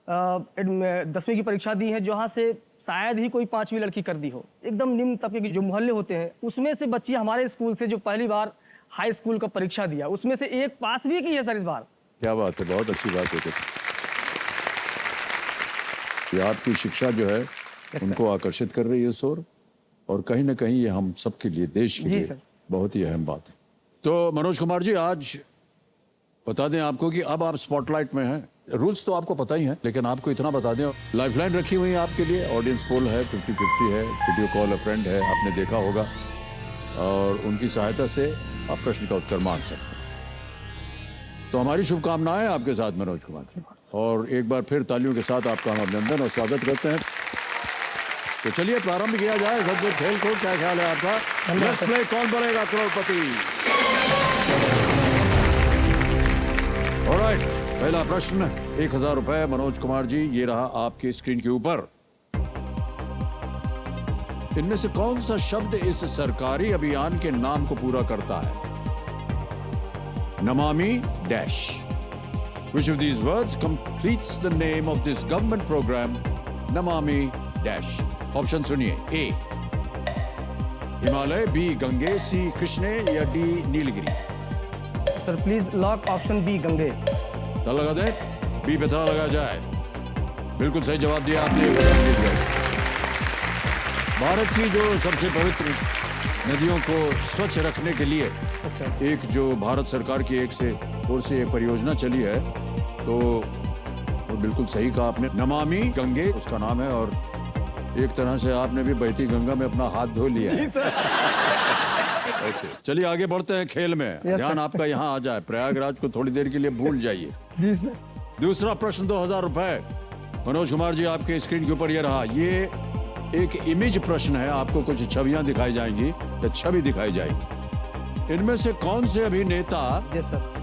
10वीं की परीक्षा दी हैं, जहाँ से शायद ही कोई 5वीं लड़की कर दी हो। एकदम निम्न तबके के जो मोहल्ले होते हैं, उसमें से बच्चियाँ हमारे स्कूल से जो पहली बार हाई स्कूल का परीक्षा दिया, उसमें से एक पास भी की है सर इस बार। क्या बात है, बहुत अच्छी बात है। ये आपकी शिक्षा जो है उनको आकर्षित कर रही है इस ओर, और कहीं ना कहीं ये हम सबके लिए, देश के लिए सर। बहुत ही अहम बात है। तो मनोज कुमार जी, आज बता दें आपको कि अब आप स्पॉटलाइट में हैं। रूल्स तो आपको पता ही है, लेकिन आपको इतना बता दें, लाइफलाइन रखी हुई है आपके लिए। ऑडियंस पोल है, 50-50 है, वीडियो कॉल अ फ्रेंड है, आपने देखा होगा, और उनकी सहायता से आप प्रश्न का उत्तर मांग सकते हैं। तो हमारी शुभकामनाएं आपके साथ मनोज कुमार जी, और एक बार फिर तालियों के साथ आपका हम अभिनंदन और स्वागत करते हैं। तो चलिए प्रारंभ किया जाए। सब खेल को क्या ख्याल है आपका? लेट्स प्ले कौन बनेगा करोड़पति। ऑलराइट, पहला प्रश्न 1000 रुपए। मनोज कुमार जी, ये रहा आपके स्क्रीन के ऊपर। इनमें से कौन सा शब्द इस सरकारी अभियान के नाम को पूरा करता है? Namami dash. Which of these words completes the name of this government program? Namami dash. Option सुनिए। A Himalaya, B Gange, C Krishne, या D Nilgiri. Sir please lock option B Gange. ताला लगा दें, बी पे ताला लगा जाए। बिल्कुल सही जवाब दिया आपने। भारत की जो सबसे पवित्र नदियों को स्वच्छ रखने के लिए एक जो भारत सरकार की ओर से एक परियोजना चली है, तो वो बिल्कुल सही कहा आपने। नमामि गंगे उसका नाम है, और एक तरह से आपने भी बहती गंगा में अपना हाथ धो लिया है। जी सर। ओके, चलिए आगे बढ़ते हैं खेल में। ध्यान आपका यहाँ आ जाए, प्रयागराज को थोड़ी देर के लिए भूल जाइए। जी सर। दूसरा प्रश्न 2000 रुपए। मनोज कुमार जी, आपके स्क्रीन के ऊपर ये रहा। ये एक इमेज प्रश्न है, आपको कुछ छवियां दिखाई जाएंगी या छवि दिखाई जाएगी। इनमें से कौन से अभिनेता जी सर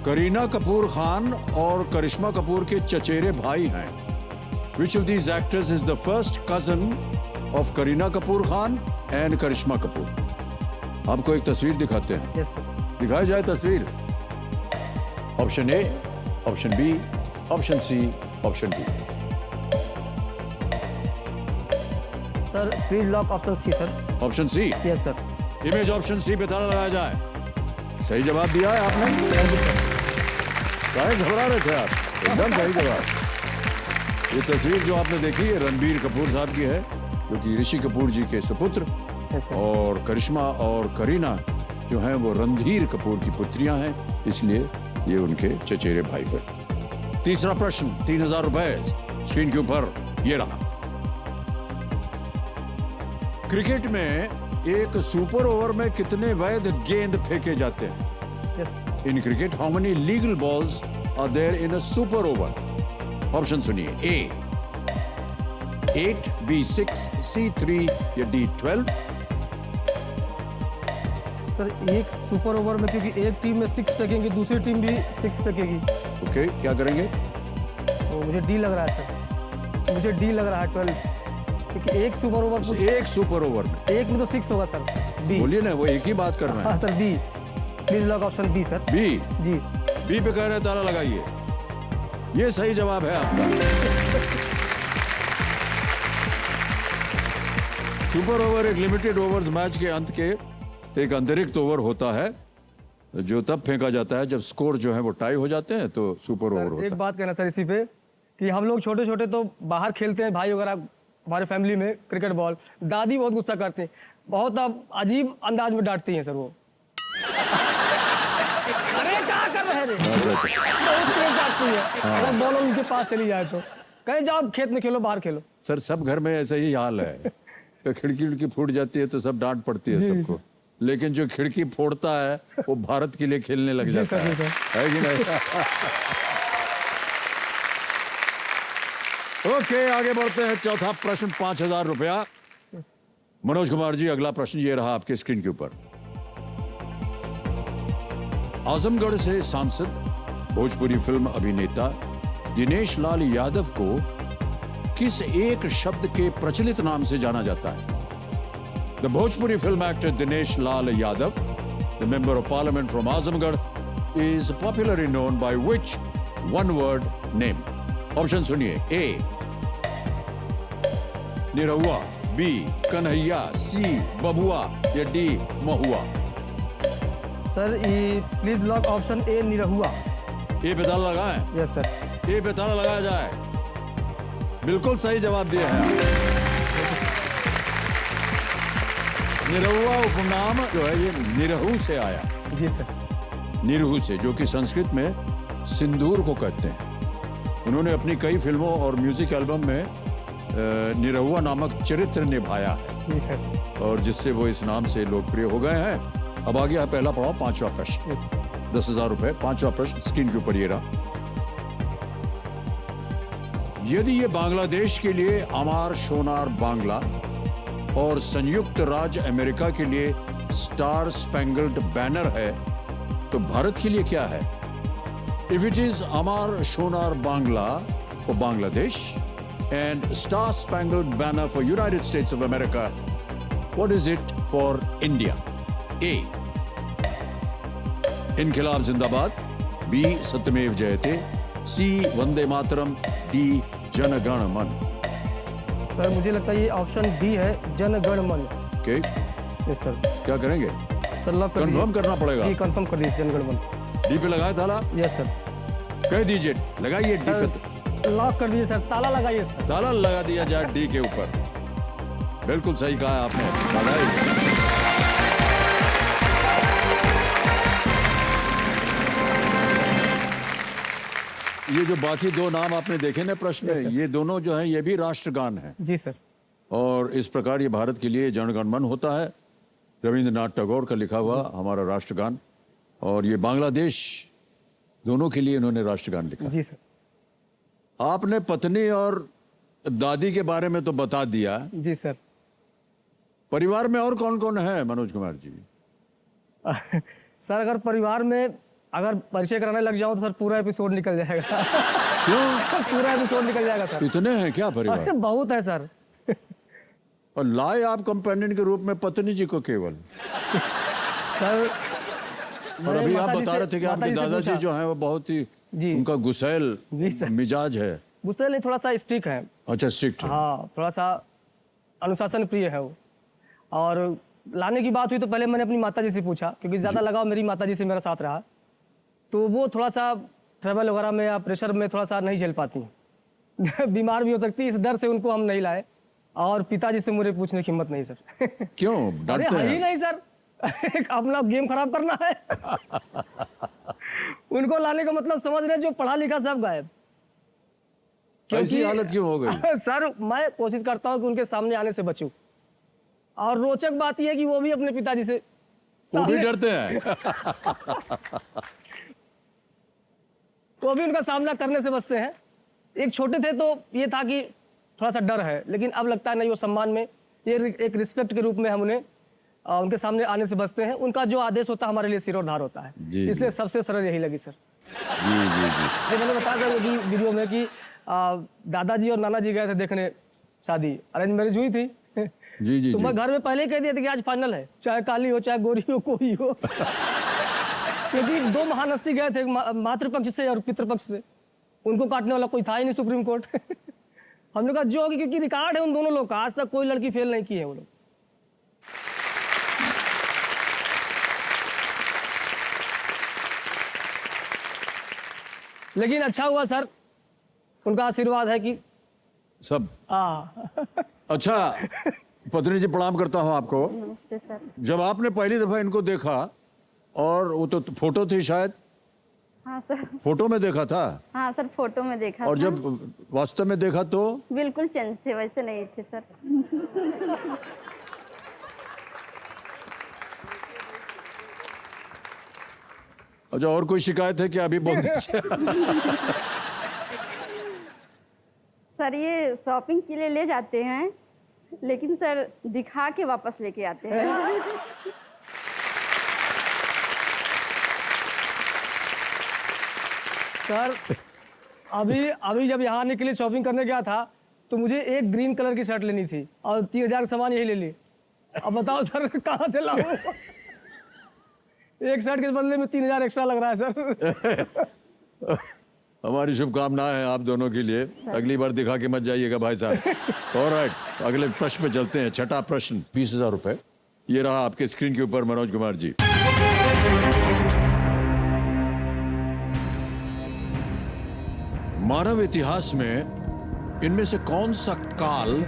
करीना कपूर खान और करिश्मा कपूर के चचेरे भाई हैं? Which of these actors is the first cousin of Kareena Kapoor Khan and Karishma Kapoor? आपको एक तस्वीर दिखाते हैं। Yes sir. दिखाई जाए तस्वीर। Option A, option B, option C, option D. Sir please lock option C sir. Option C. Yes sir. Image option C पे ताला लगाया जाए। सही जवाब दिया है आपने। काहे घबरा रहे थे आप? एकदम सही जवाब। ये तस्वीर जो आपने देखी है रणबीर कपूर साहब की है, जो कि ऋषि कपूर जी के सुपुत्र, Yes, sir. और करिश्मा और करीना जो हैं वो रणधीर कपूर की पुत्रियां हैं, इसलिए ये उनके चचेरे भाई हैं। तीसरा प्रश्न, 3000 रुपए स्क्रीन के ऊपर ये रहा। क्रिकेट में एक सुपर ओवर में कितने वैध गेंद फेंके जाते हैं? Yes. In cricket how many legal balls are there in a super over? Option सुनिए, ए 8, बी 6, सी 3 या डी 12? सर एक सुपर ओवर में क्योंकि एक टीम में 6 फेंकेंगे, दूसरी टीम भी 6 फेंकेगी, ओके, क्या करेंगे? तो मुझे डी लग रहा है सर, मुझे डी लग रहा है 12, क्योंकि एक सुपर ओवर एक सुपर ओवर में एक में तो 6 होगा सर। बी। बोलिए ना, वो एक ही बात कर रहे हाँ हैं। Sir B, please lock option B sir. B, जी बी पे कह रहे हैं ताला लगाइए, ये सही जवाब है आपका। सुपर ओवर एक लिमिटेड ओवर्स मैच के अंत के एक अतिरिक्त ओवर होता है, जो तब फेंका जाता है जब स्कोर जो है वो टाई हो जाते हैं, तो सुपर ओवर सर, होता एक है। बात कहना सर इसी पे कि हम लोग छोटे छोटे तो बाहर खेलते हैं भाई वगैरह, हमारे फैमिली में क्रिकेट बॉल, दादी बहुत गुस्सा करते हैं, बहुत अब अजीब अंदाज में डांटती हैं सर वो। अरे क्या कर रहे हैं रे? अच्छा, अच्छा। बहुत तेज डांटती है, अगर बॉल उनके पास चली जाए तो कहे जाओ खेत में खेलो, बाहर खेलो। सर सब घर में ऐसा ही हाल है। खिड़की उड़की फूट जाती है तो सब डांट पड़ती है जी, सबको, लेकिन जो खिड़की फोड़ता है वो भारत के लिए खेलने लग जी जाता सर, जी है सर। है कि नहीं? ओके, आगे बढ़ते हैं। चौथा प्रश्न 5000 रुपया। मनोज कुमार जी, अगला प्रश्न ये रहा आपके स्क्रीन के ऊपर। आजमगढ़ से सांसद भोजपुरी फिल्म अभिनेता दिनेश लाल यादव को किस एक शब्द के प्रचलित नाम से जाना जाता है? The Bhojpuri film actor Dinesh Lal Yadav, the member of parliament from Azamgarh, is popularly known by which one word name? Option सुनिए, A Nirahua, B Kanhaiya, C Babua या डी महुआ? सर ये please lock option A Nirahua. A पे ताला लगाएं, यस सर। ए पे ताला लगाया जाए। बिल्कुल सही जवाब दिया है। निरहुआ उपनाम जो है ये निरहु से आया, जी सर। निरहु से, जो कि संस्कृत में सिंदूर को कहते हैं। उन्होंने अपनी कई फिल्मों और म्यूजिक एल्बम में निरहुआ नामक चरित्र निभाया है, जी सर। और जिससे वो इस नाम से लोकप्रिय हो गए हैं। अब आ गया पहला पड़ाव, 5वां प्रश्न। Yes sir. 10,000 रुपए। 5वां प्रश्न स्क्रीन के ऊपर ये रहा। यदि ये बांग्लादेश के लिए अमार शोनार बांग्ला और संयुक्त राज्य अमेरिका के लिए स्टार स्पैंगल्ड बैनर है, तो भारत के लिए क्या है? If it is Amar Shonar Bangla for Bangladesh and Star Spangled Banner for United States of America, what is it for India? A Inquilab Zindabad, B सत्यमेव जयते, सी वंदे मातरम, डी जनगण मन? सर मुझे लगता है ये ऑप्शन डी है, जनगण मन। Okay, yes sir. क्या करेंगे? सर लॉक कर कंफर्म करना पड़ेगा। जी कंफर्म कर दीजिए, जनगण मन। डी पे लगाए ताला? Yes sir. कह दीजिए, लगाइए डी पे। सर लॉक कर दीजिए सर, ताला लगाइए सर। ताला लगा दिया जाए डी के ऊपर। बिल्कुल सही कहा आपने, बधाई। ये जो बाकी दो नाम आपने देखे ना प्रश्न Yes, में, sir. ये दोनों जो हैं ये भी राष्ट्रगान हैं, जी सर। और इस प्रकार ये भारत के लिए जनगण मन होता है, रविंद्रनाथ टैगोर का लिखा हुआ हमारा राष्ट्रगान, और ये बांग्लादेश दोनों के लिए इन्होंने राष्ट्रगान लिखा। जी सर। आपने पत्नी और दादी के बारे में तो बता दिया, जी सर। परिवार में और कौन कौन है मनोज कुमार जी? सर अगर परिवार में अगर परिचय कराने लग जाऊं तो सर पूरा एपिसोड निकल जाएगा। क्यों? सर पूरा एपिसोड निकल जाएगा सर। इतने हैं क्या अरे परिवार? बहुत है सर। और लाए आप कंपेनियन के रूप में पत्नी जी को केवल, सर और अभी आप बता रहे थे कि आपके माताजी से दादाजी पूछा। जो हैं वो बहुत ही, जी। उनका गुस्सैल जी सर। मिजाज है। गुस्से नहीं, थोड़ा सा स्ट्रिक्ट है। अच्छा, स्ट्रिक्ट है। हाँ थोड़ा सा अनुशासन प्रिय है वो, और लाने की बात हुई तो पहले मैंने अपनी माताजी से पूछा, क्योंकि ज़्यादा लगाव मेरी माताजी से मेरा साथ रहा। तो वो थोड़ा सा ट्रैवल वगैरह में या प्रेशर में थोड़ा सा नहीं झेल पाती हैं। बीमार भी हो सकती है, इस डर से उनको हम नहीं लाए। और पिताजी से मुझे पूछने की हिम्मत नहीं सर। क्यों अरे डरते है ही हैं? नहीं सर, अपना गेम खराब करना है। उनको लाने का मतलब समझ रहे, जो पढ़ा लिखा सब गायब। ऐसी हालत क्यों हो गई? सर मैं कोशिश करता हूँ कि उनके सामने आने से बचूं। और रोचक बात यह है कि वो भी अपने पिताजी से वो भी डरते हैं। वो भी उनका सामना करने से बचते हैं। एक छोटे थे तो ये था कि थोड़ा सा डर है, लेकिन अब लगता है नहीं, वो सम्मान में, ये एक रिस्पेक्ट के रूप में हम उन्हें उनके सामने आने से बचते हैं। उनका जो आदेश होता है हमारे लिए सिरोधार होता है, जी, इसलिए सबसे सरल यही लगी सर। जी जी जी। मैंने बताया सर कि वीडियो में कि दादाजी और नाना जी गए थे देखने शादी, अरेंज मैरिज हुई थी। जी जी तो जी। मैं घर में पहले ही कह दिया था कि आज फाइनल है, चाहे काली हो चाहे गोरी हो कोई हो। क्योंकि दो महान हस्ती गए थे, मातृपक्ष से और पितृपक्ष से, उनको काटने वाला कोई था ही नहीं सुप्रीम कोर्ट। हमने कहा जो होगी, क्योंकि रिकॉर्ड है उन दोनों लोग का, आज तक कोई लड़की फेल नहीं की है वो लोग। लेकिन अच्छा हुआ सर, उनका आशीर्वाद है कि सब हाँ। अच्छा। पत्नी जी प्रणाम करता हूँ आपको। नमस्ते सर। जब आपने पहली दफा इनको देखा, और वो तो फोटो थी शायद, हाँ सर। फोटो में देखा था, हाँ सर, फोटो में देखा और था। जब वास्तव में देखा तो बिल्कुल चेंज थे, वैसे नहीं थे सर। अच्छा, और कोई शिकायत है कि अभी बहुत? सर ये शॉपिंग के लिए ले जाते हैं, लेकिन सर दिखा के वापस लेके आते हैं। सर अभी जब यहाँ आने के लिए शॉपिंग करने गया था, तो मुझे एक ग्रीन कलर की शर्ट लेनी थी और 3000 का सामान यही ले ली। अब बताओ सर कहाँ से लाऊं? एक शर्ट के बदले में 3000 एक्स्ट्रा लग रहा है सर। हमारी शुभकामनाएं हैं आप दोनों के लिए। अगली बार दिखा के मत जाइएगा भाई साहब। ऑलराइट, अगले प्रश्न पे चलते हैं। छठा प्रश्न, 20,000 रुपए। ये रहा आपके स्क्रीन के ऊपर मनोज कुमार जी। मानव इतिहास में इनमें से कौन सा काल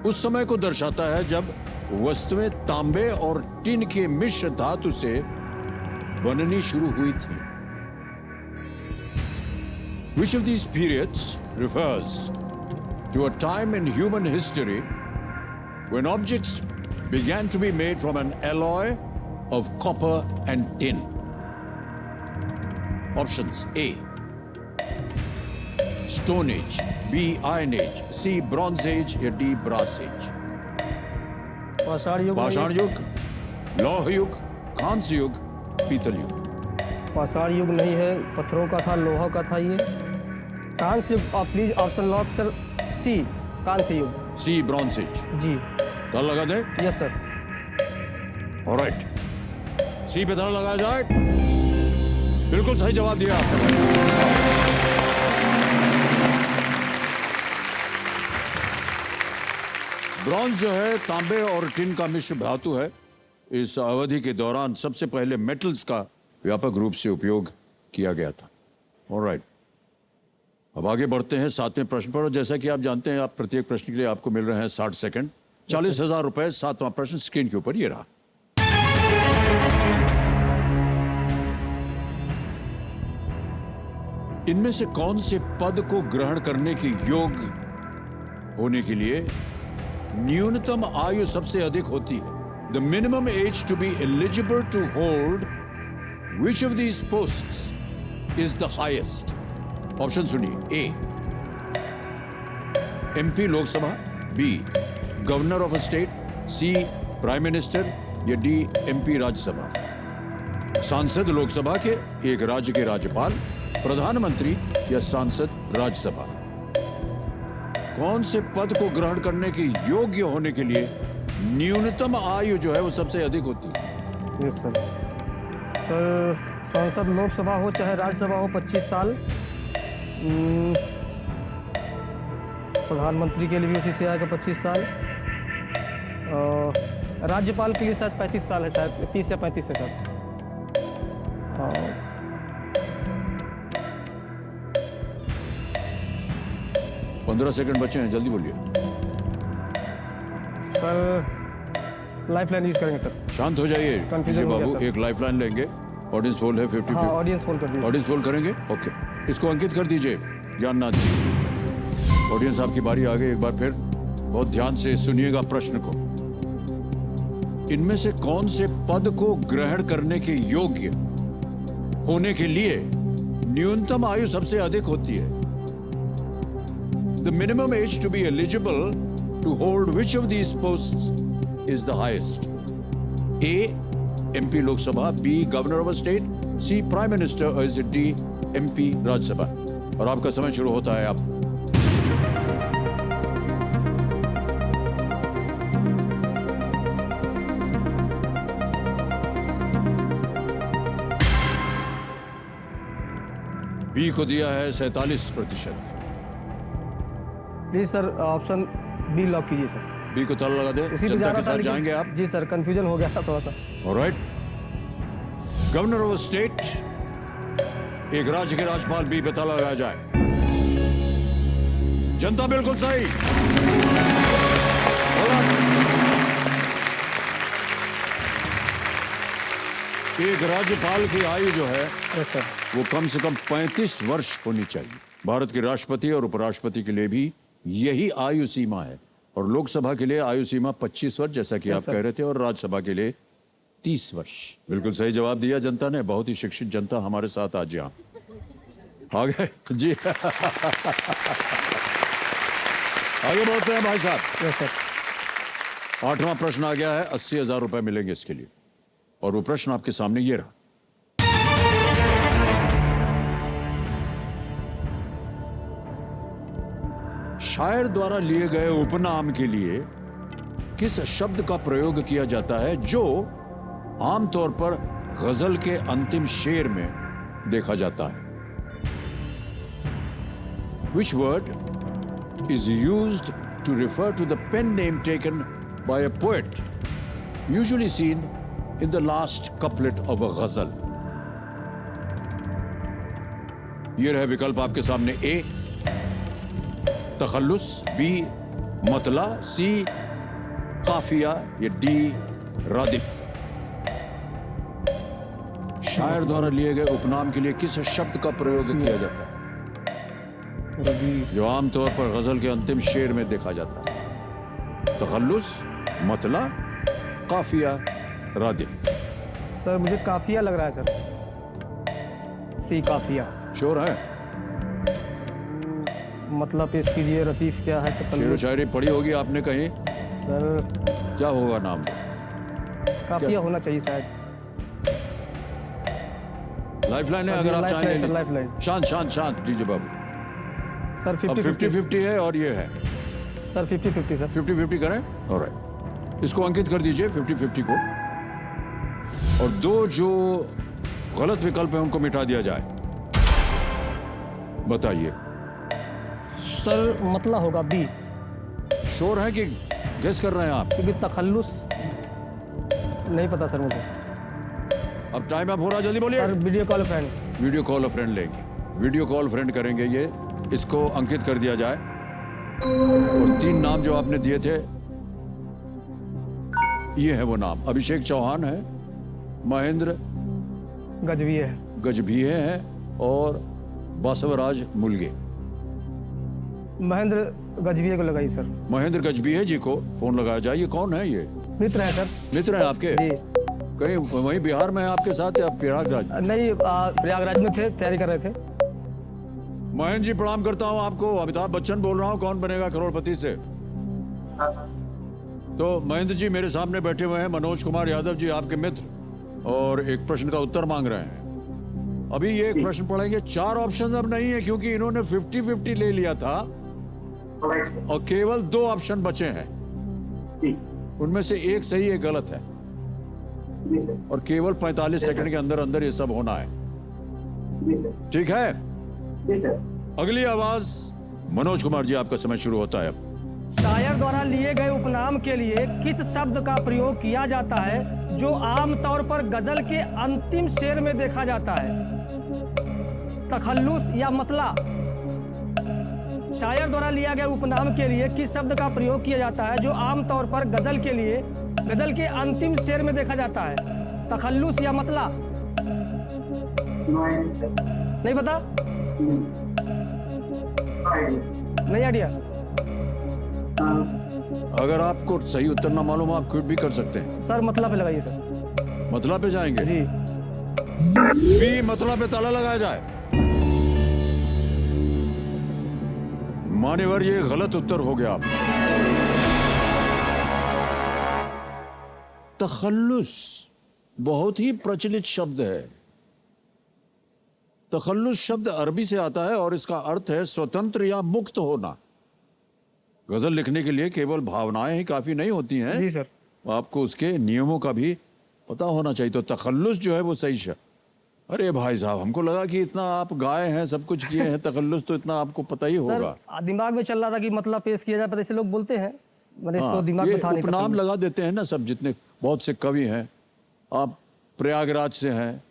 उस समय को दर्शाता है जब वस्तुएं तांबे और टिन के मिश्र धातु से बननी शुरू हुई थी? Which of these periods refers to a time in human history when objects began to be made from an alloy of copper and tin? Options: A, Stone Age, B, Iron Age, C, Bronze Age, या D, Brass Age? पाषाण युग, लौह युग, कांस्य युग, पीतल युग। पाषाण युग नहीं है, पत्थरों का था, लोहा का था ये। कांस्य युग, प्लीज ऑप्शन लॉक सर, सी कांस्य युग। सी, ब्रॉन्ज एज। जी ताला लगा दें? Yes sir. ऑलराइट, सी पे ताला लगाया जाए। बिल्कुल सही जवाब दिया आपने। ब्रॉन्ज जो है तांबे और टिन का मिश्र धातु है। इस अवधि के दौरान सबसे पहले मेटल्स का व्यापक रूप से उपयोग किया गया था। ऑलराइट, अब आगे बढ़ते हैं 7वें प्रश्न पर। और जैसा कि आप जानते हैं, आप प्रत्येक प्रश्न के लिए आपको मिल रहे हैं 60 सेकंड। 40,000 रुपए। 7वां प्रश्न स्क्रीन के ऊपर ये रहा। इनमें से कौन से पद को ग्रहण करने के योग्य होने के लिए न्यूनतम आयु सबसे अधिक होती है? The minimum age to be eligible to hold which of these posts is the highest? Option सुनिए। A, MP Lok Sabha, B, governor of a state, C, prime minister, या डी, एमपी राज्यसभा। सांसद लोकसभा के, एक राज्य के राज्यपाल, प्रधानमंत्री, या सांसद राज्यसभा। कौन से पद को ग्रहण करने के योग्य होने के लिए न्यूनतम आयु जो है वो सबसे अधिक होती है? Yes sir. सर सांसद लोकसभा हो चाहे राज्यसभा हो, 25 साल। प्रधानमंत्री के लिए भी उसी से आएगा 25 साल। राज्यपाल के लिए शायद 35 साल है, शायद 30 या 35 है शायद। और 15 सेकंड बचे हैं, जल्दी बोलिए। सर लाइफ लाइन यूज करेंगे सर। शांत हो जाइए Confusion जी हो गया, बाबू, सर। एक लाइफलाइन लेंगे। ऑडियंस पोल है 50-50। हाँ, ऑडियंस पोल कर दीजिए। ऑडियंस पोल करेंगे, ओके। इसको अंकित कर दीजिए ज्ञाननाथ जी। ऑडियंस आपकी बारी आ गई, एक बार फिर बहुत ध्यान से सुनिएगा प्रश्न को। इनमें से कौन से पद को ग्रहण करने के योग्य होने के लिए न्यूनतम आयु सबसे अधिक होती है? The minimum age to be eligible to hold which of these posts is the highest? A MP Lok Sabha, B governor of state, C prime minister, और इज डी एमपी राज्यसभा? और आपका समय शुरू होता है। आप बी को दिया है 47%। प्लीज सर ऑप्शन बी लॉक कीजिए सर। बी को ताला लगा दे। उसी पे जा जनता रहा के था, साथ लेकिन- जाएंगे आप? जी सर, कंफ्यूजन हो गया था थोड़ा सा। ऑलराइट। गवर्नर ऑफ स्टेट, एक राज्य के राज्यपाल, बी पे ताला लगाया जाए। जनता बिल्कुल सही। एक राज्यपाल की आयु जो है यस सर। वो कम से कम 35 वर्ष होनी चाहिए। भारत के राष्ट्रपति और उपराष्ट्रपति के लिए भी यही आयु सीमा है, और लोकसभा के लिए आयु सीमा 25 वर्ष, जैसा कि Yes, आप sir. कह रहे थे, और राज्यसभा के लिए 30 वर्ष। बिल्कुल सही जवाब दिया जनता ने। बहुत ही शिक्षित जनता हमारे साथ आज यहाँ आ गए जी। आगे बढ़ते हैं भाई साहब। Yes sir. 8वां प्रश्न आ गया है। 80,000 रुपए मिलेंगे इसके लिए, और वो प्रश्न आपके सामने ये रहा। शायर द्वारा लिए गए उपनाम के लिए किस शब्द का प्रयोग किया जाता है जो आमतौर पर गजल के अंतिम शेर में देखा जाता है? Which word is used to refer to the pen name taken by a poet, usually seen in the last couplet of a ghazal? ये रहे विकल्प आपके सामने। ए तखल्लुस, बी मतला, सी काफिया, या डी रादिफ। शायर द्वारा लिए गए उपनाम के लिए किस शब्द का प्रयोग किया जाता है जो आमतौर पर गजल के अंतिम शेर में देखा जाता है? तखल्लुस, मतला, काफिया, रादिफ। सर मुझे काफिया लग रहा है सर। सी काफिया। श्योर है? मतलब पेश कीजिए, रतीफ क्या है? शेर व शायरी पढ़ी होगी आपने कहीं? सर क्या होगा नाम? काफिया होना चाहिए शायद। लाइफलाइन है, सर, अगर आप लाइफलाइन, चाहें। Sir, lifeline. शांत शांत शांत दीजिए बाबू। सर अब 50-50 50-50 है, और ये है सर 50-50 सर। 50-50 करें। ऑलराइट, इसको अंकित कर दीजिए 50-50 को, और दो जो गलत विकल्प है उनको मिटा दिया जाए। बताइए। सर मतला होगा, बी। श्योर है कि गेस कर रहे हैं आप? क्योंकि तखल्लुस नहीं पता सर मुझे। अब टाइम अप हो रहा, जल्दी बोलिए। Sir video call friend. Video call a friend लेंगे, वीडियो कॉल फ्रेंड करेंगे। ये इसको अंकित कर दिया जाए। और 3 नाम जो आपने दिए थे, ये है वो नाम। अभिषेक चौहान है, महेंद्र गजबी है। गजभिये है, और बासवराज मुलगे। महेंद्र गजबिये को लगाई सर। महेंद्र गजभिये जी को फोन लगाया जाए। ये कौन है? ये मित्र है सर। मित्र है आपके? जी कहीं वहीं बिहार में है आपके साथ, या प्रयागराज? नहीं, प्रयागराज में थे, तैयारी कर रहे थे। महेंद्र जी प्रणाम करता हूं आपको। अमिताभ बच्चन बोल रहा हूं, कौन बनेगा करोड़पति से। तो महेंद्र जी मेरे सामने बैठे हुए हैं मनोज कुमार यादव जी, आपके मित्र, और एक प्रश्न का उत्तर मांग रहे हैं। अभी ये एक प्रश्न पढ़ेंगे। 4 ऑप्शन अब नहीं है, क्योंकि इन्होंने 50-50 ले लिया था, और केवल 2 ऑप्शन बचे हैं। उनमें से एक सही, एक गलत है, और केवल 45 सेकंड के अंदर अंदर ये सब होना है। ठीक है? अगली आवाज मनोज कुमार जी, आपका समय शुरू होता है अब। शायर द्वारा लिए गए उपनाम के लिए किस शब्द का प्रयोग किया जाता है जो आमतौर पर गजल के अंतिम शेर में देखा जाता है? तखल्लुस या मतला। शायर द्वारा लिया गया उपनाम के लिए किस शब्द का प्रयोग किया जाता है जो आमतौर पर गजल के अंतिम शेर में देखा जाता है? तखल्लुस या मतला। नहीं पता? नहीं आइडिया? अगर आपको सही उत्तर ना मालूम आप क्विट भी कर सकते हैं। सर मतला पे लगाइए सर। मतला पे जाएंगे जी। बी मतला पे ताला लगाया जाए। मान्यवर ये गलत उत्तर हो गया आपका। तखल्लुस बहुत ही प्रचलित शब्द है। तखल्लुस शब्द अरबी से आता है और इसका अर्थ है स्वतंत्र या मुक्त होना। गजल लिखने के लिए केवल भावनाएं ही काफी नहीं होती हैं। जी सर। आपको उसके नियमों का भी पता होना चाहिए। तो तखल्लुस जो है वो सही शब्द। अरे भाई साहब हमको लगा कि इतना आप गाए हैं सब कुछ किए हैं, तखल्लुस तो इतना आपको पता ही होगा। सर दिमाग में चल रहा था कि मतलब पेश किया जाए, पर ऐसे लोग बोलते हैं, मैंने इसको दिमाग ये में था नहीं। उपनाम लगा देते हैं ना सब, जितने बहुत से कवि हैं। आप प्रयागराज से हैं,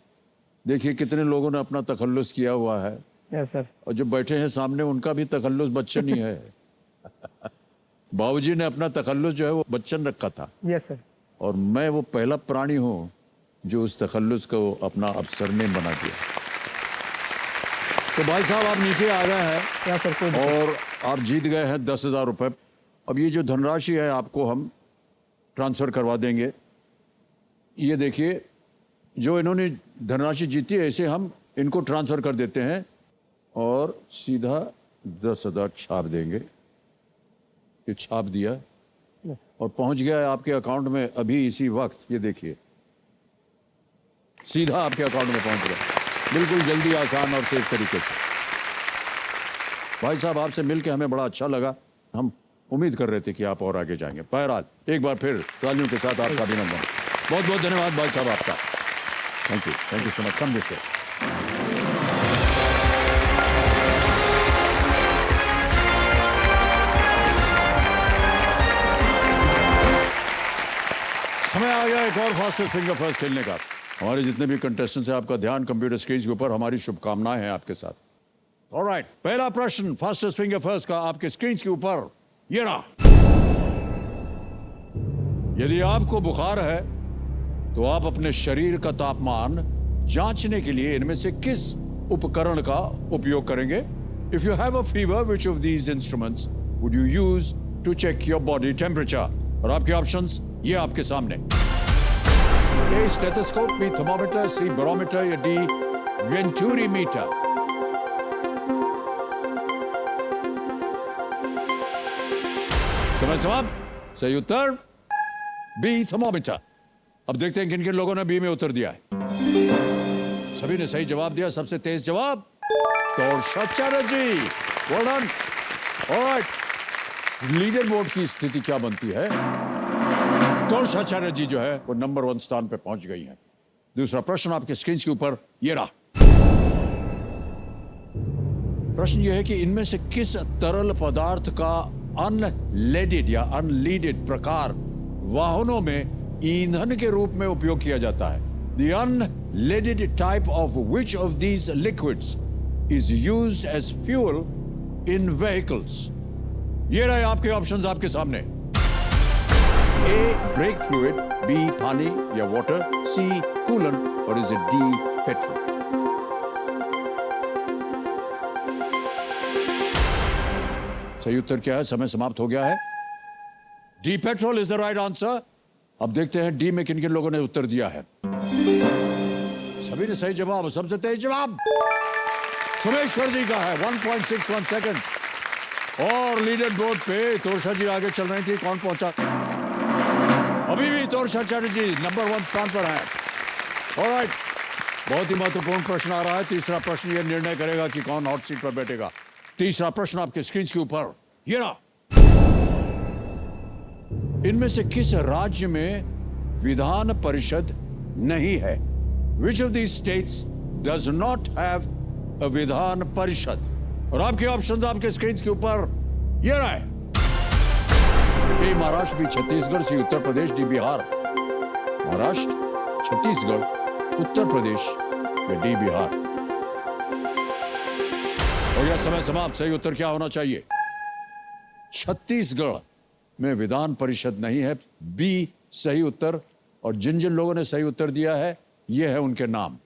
देखिए कितने लोगों ने अपना तखल्लुस किया हुआ है। Yes sir. और जो बैठे हैं सामने उनका भी तखल्लुस बच्चन ही है। बाबूजी ने अपना तखल्लुस जो है वो बच्चन रखा था। Yes sir. और मैं वो पहला प्राणी हूं जो उस तखल्लुस को अपना अब सरनेम बना दिया। तो भाई साहब आप नीचे आ गए हैं। क्या सर? कोई और आप जीत गए हैं 10,000 रुपये। अब ये जो धनराशि है आपको हम ट्रांसफ़र करवा देंगे। ये देखिए जो इन्होंने धनराशि जीती है इसे हम इनको ट्रांसफ़र कर देते हैं और सीधा 10,000 छाप देंगे। ये छाप दिया यस सर। और पहुंच गया है आपके अकाउंट में अभी इसी वक्त। ये देखिए सीधा आपके अकाउंट में पहुंच गया, बिल्कुल जल्दी, आसान और सेफ तरीके से। भाई साहब आपसे मिलकर हमें बड़ा अच्छा लगा। हम उम्मीद कर रहे थे कि आप और आगे जाएंगे। बहरहाल एक बार फिर तालियों के साथ आपका अभिनंदन। बहुत बहुत धन्यवाद भाई साहब आपका। Thank you so much. Come this वे। समय आ गया एक और फास्टेस्ट फिंगर फर्स्ट खेलने का। हमारे जितने भी कंटेस्टेंट्स हैं आपका ध्यान कंप्यूटर स्क्रीन के ऊपर। हमारी शुभकामनाएं हैं आपके साथ। ऑलराइट, पहला प्रश्न फास्टेस्ट फिंगर फर्स्ट का आपके स्क्रीन के ऊपर ये रहा। यदि आपको बुखार है तो आप अपने शरीर का तापमान जांचने के लिए इनमें से किस उपकरण का उपयोग करेंगे? If you have a fever, which of these instruments would you use to check your body temperature? और आपके ऑप्शंस ये आपके सामने। A stethoscope, B thermometer, C barometer या डी वेंटूरी मीटर। समय समाप्त। सही उत्तर बी थर्मोमीटर। अब देखते हैं किन किन लोगों ने बी में उत्तर दिया है। सभी ने सही जवाब दिया। सबसे तेज जवाब Toshacharya ji. Well done. Alright, leader board की स्थिति क्या बनती है? तोषाचार्य जी जो है वो नंबर 1 स्थान पे पहुंच गई हैं। दूसरा प्रश्न आपके स्क्रीन के ऊपर ये रहा। प्रश्न ये है कि इनमें से किस तरल पदार्थ का अनलेडेड या अनलीडेड प्रकार वाहनों में ईंधन के रूप में उपयोग किया जाता है? The unleaded type of which of these liquids is used as fuel in vehicles? ये रहे आपके ऑप्शंस आपके सामने। A brake fluid, B पानी या वाटर, C coolant और is it D petrol? सही उत्तर क्या है? समय समाप्त हो गया है। D petrol is the right answer. अब देखते हैं डी में किन किन लोगों ने उत्तर दिया है। सभी ने सही जवाब। सबसे तेज जवाब सुमेश्वर जी का है, 1.61 सेकंड। और लीडर बोर्ड पे तोरशा जी आगे चल रही थी। कौन पहुंचा? अभी भी तोरशाचार्य जी नंबर 1 स्थान पर हैं। ऑलराइट, बहुत ही महत्वपूर्ण प्रश्न आ रहा है। तीसरा प्रश्न यह निर्णय करेगा कि कौन हॉट सीट पर बैठेगा। तीसरा प्रश्न आपके स्क्रीन के ऊपर ये रहा। इनमें से किस राज्य में विधान परिषद नहीं है? Which of these states does not have a Vidhan Parishad? और आपके ऑप्शंस आपके स्क्रीन के ऊपर ये रहे। ए महाराष्ट्र भी छत्तीसगढ़ सी उत्तर प्रदेश डी बिहार। महाराष्ट्र, छत्तीसगढ़, उत्तर प्रदेश में डी बिहार। हो गया समय समाप्त। सही उत्तर क्या होना चाहिए? छत्तीसगढ़ में विधान परिषद नहीं है, बी सही उत्तर। और जिन जिन लोगों ने सही उत्तर दिया है ये है उनके नाम।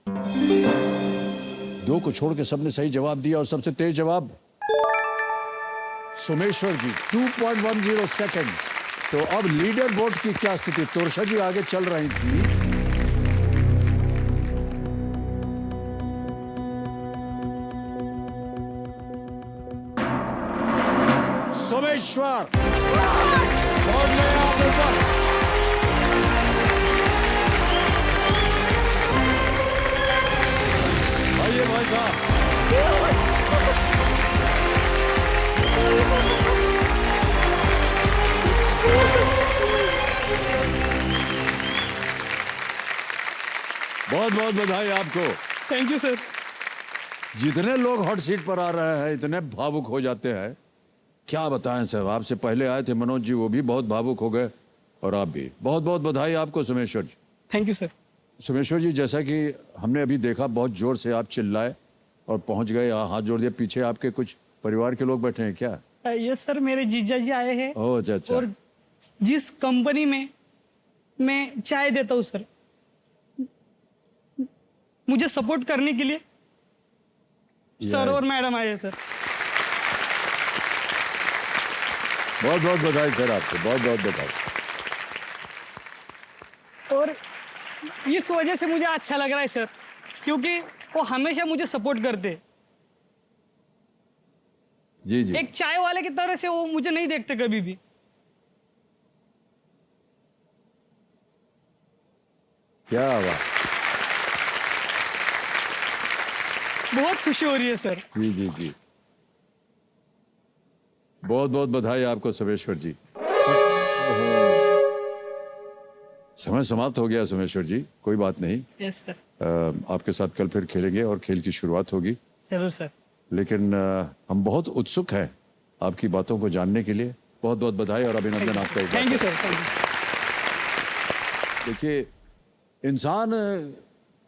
दो को छोड़ के सबने सही जवाब दिया और सबसे तेज जवाब सोमेश्वर जी, 2.10 सेकंड्स। तो अब लीडर बोर्ड की क्या स्थिति? तोरशा जी आगे चल रही थी। सोमेश्वर बोर्ड में आप ऊपर। आइए भाई साहब। बहुत बहुत बधाई आपको। Thank you sir. जितने लोग हॉट सीट पर आ रहे हैं इतने भावुक हो जाते हैं, क्या बताएं सर। आपसे पहले आए थे मनोज जी, वो भी बहुत भावुक हो गए और आप भी। बहुत बहुत बधाई आपको Someshwar ji. Thank you sir. Someshwar ji, जैसा कि हमने अभी देखा बहुत जोर से आप चिल्लाए और पहुंच गए यहाँ, हाथ जोड़ दिया। पीछे आपके कुछ परिवार के लोग बैठे हैं क्या? यस सर, मेरे जीजा जी आए हैं। ओह अच्छा अच्छा। और जिस कंपनी में मैं चाय देता हूँ सर, मुझे सपोर्ट करने के लिए सर और मैडम आए हैं सर। बहुत बहुत बधाई सर आपको, बहुत बहुत बधाई। और इस वजह से मुझे अच्छा लग रहा है सर, क्योंकि वो हमेशा मुझे सपोर्ट करते। जी जी। एक चाय वाले की तरह से वो मुझे नहीं देखते कभी भी। क्या बात। बहुत खुशी हो रही है सर। जी जी जी। बहुत बहुत बधाई आपको सोमेश्वर जी। समय समाप्त हो गया सोमेश्वर जी, कोई बात नहीं। Yes sir. आपके साथ कल फिर खेलेंगे और खेल की शुरुआत होगी। जरूर सर। लेकिन हम बहुत उत्सुक हैं आपकी बातों को जानने के लिए। बहुत बहुत बधाई और अभिनंदन आपका एक बार। Thank you sir. Thank you. देखिए, इंसान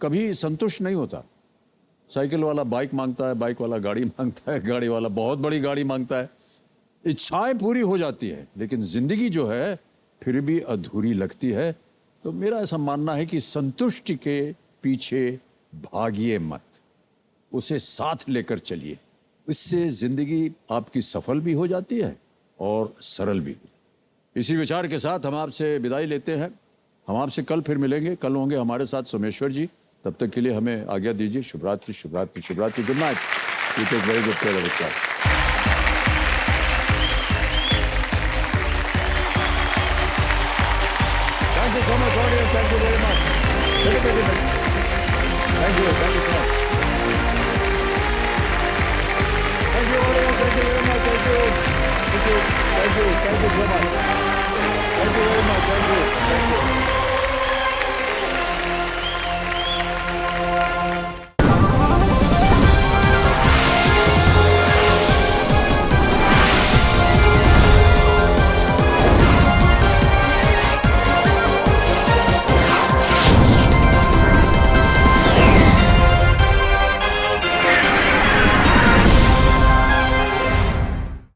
कभी संतुष्ट नहीं होता। साइकिल वाला बाइक मांगता है, बाइक वाला गाड़ी मांगता है, गाड़ी वाला बहुत बड़ी गाड़ी मांगता है। इच्छाएं पूरी हो जाती है, लेकिन जिंदगी जो है फिर भी अधूरी लगती है। तो मेरा ऐसा मानना है कि संतुष्टि के पीछे भागिए मत, उसे साथ लेकर चलिए। इससे जिंदगी आपकी सफल भी हो जाती है और सरल भी। इसी विचार के साथ हम आपसे विदाई लेते हैं। हम आपसे कल फिर मिलेंगे। कल होंगे हमारे साथ सोमेश्वर जी। तब तक के लिए हमें आज्ञा दीजिए। शुभ रात्रि, शुभ रात्रि, शुभ रात्रि। Good night. You take very good care of yourself. Thank you so much, audience. Thank you very much. Thank you so much. Thank you, audience. Thank you very much. Thank you. Thank you so much.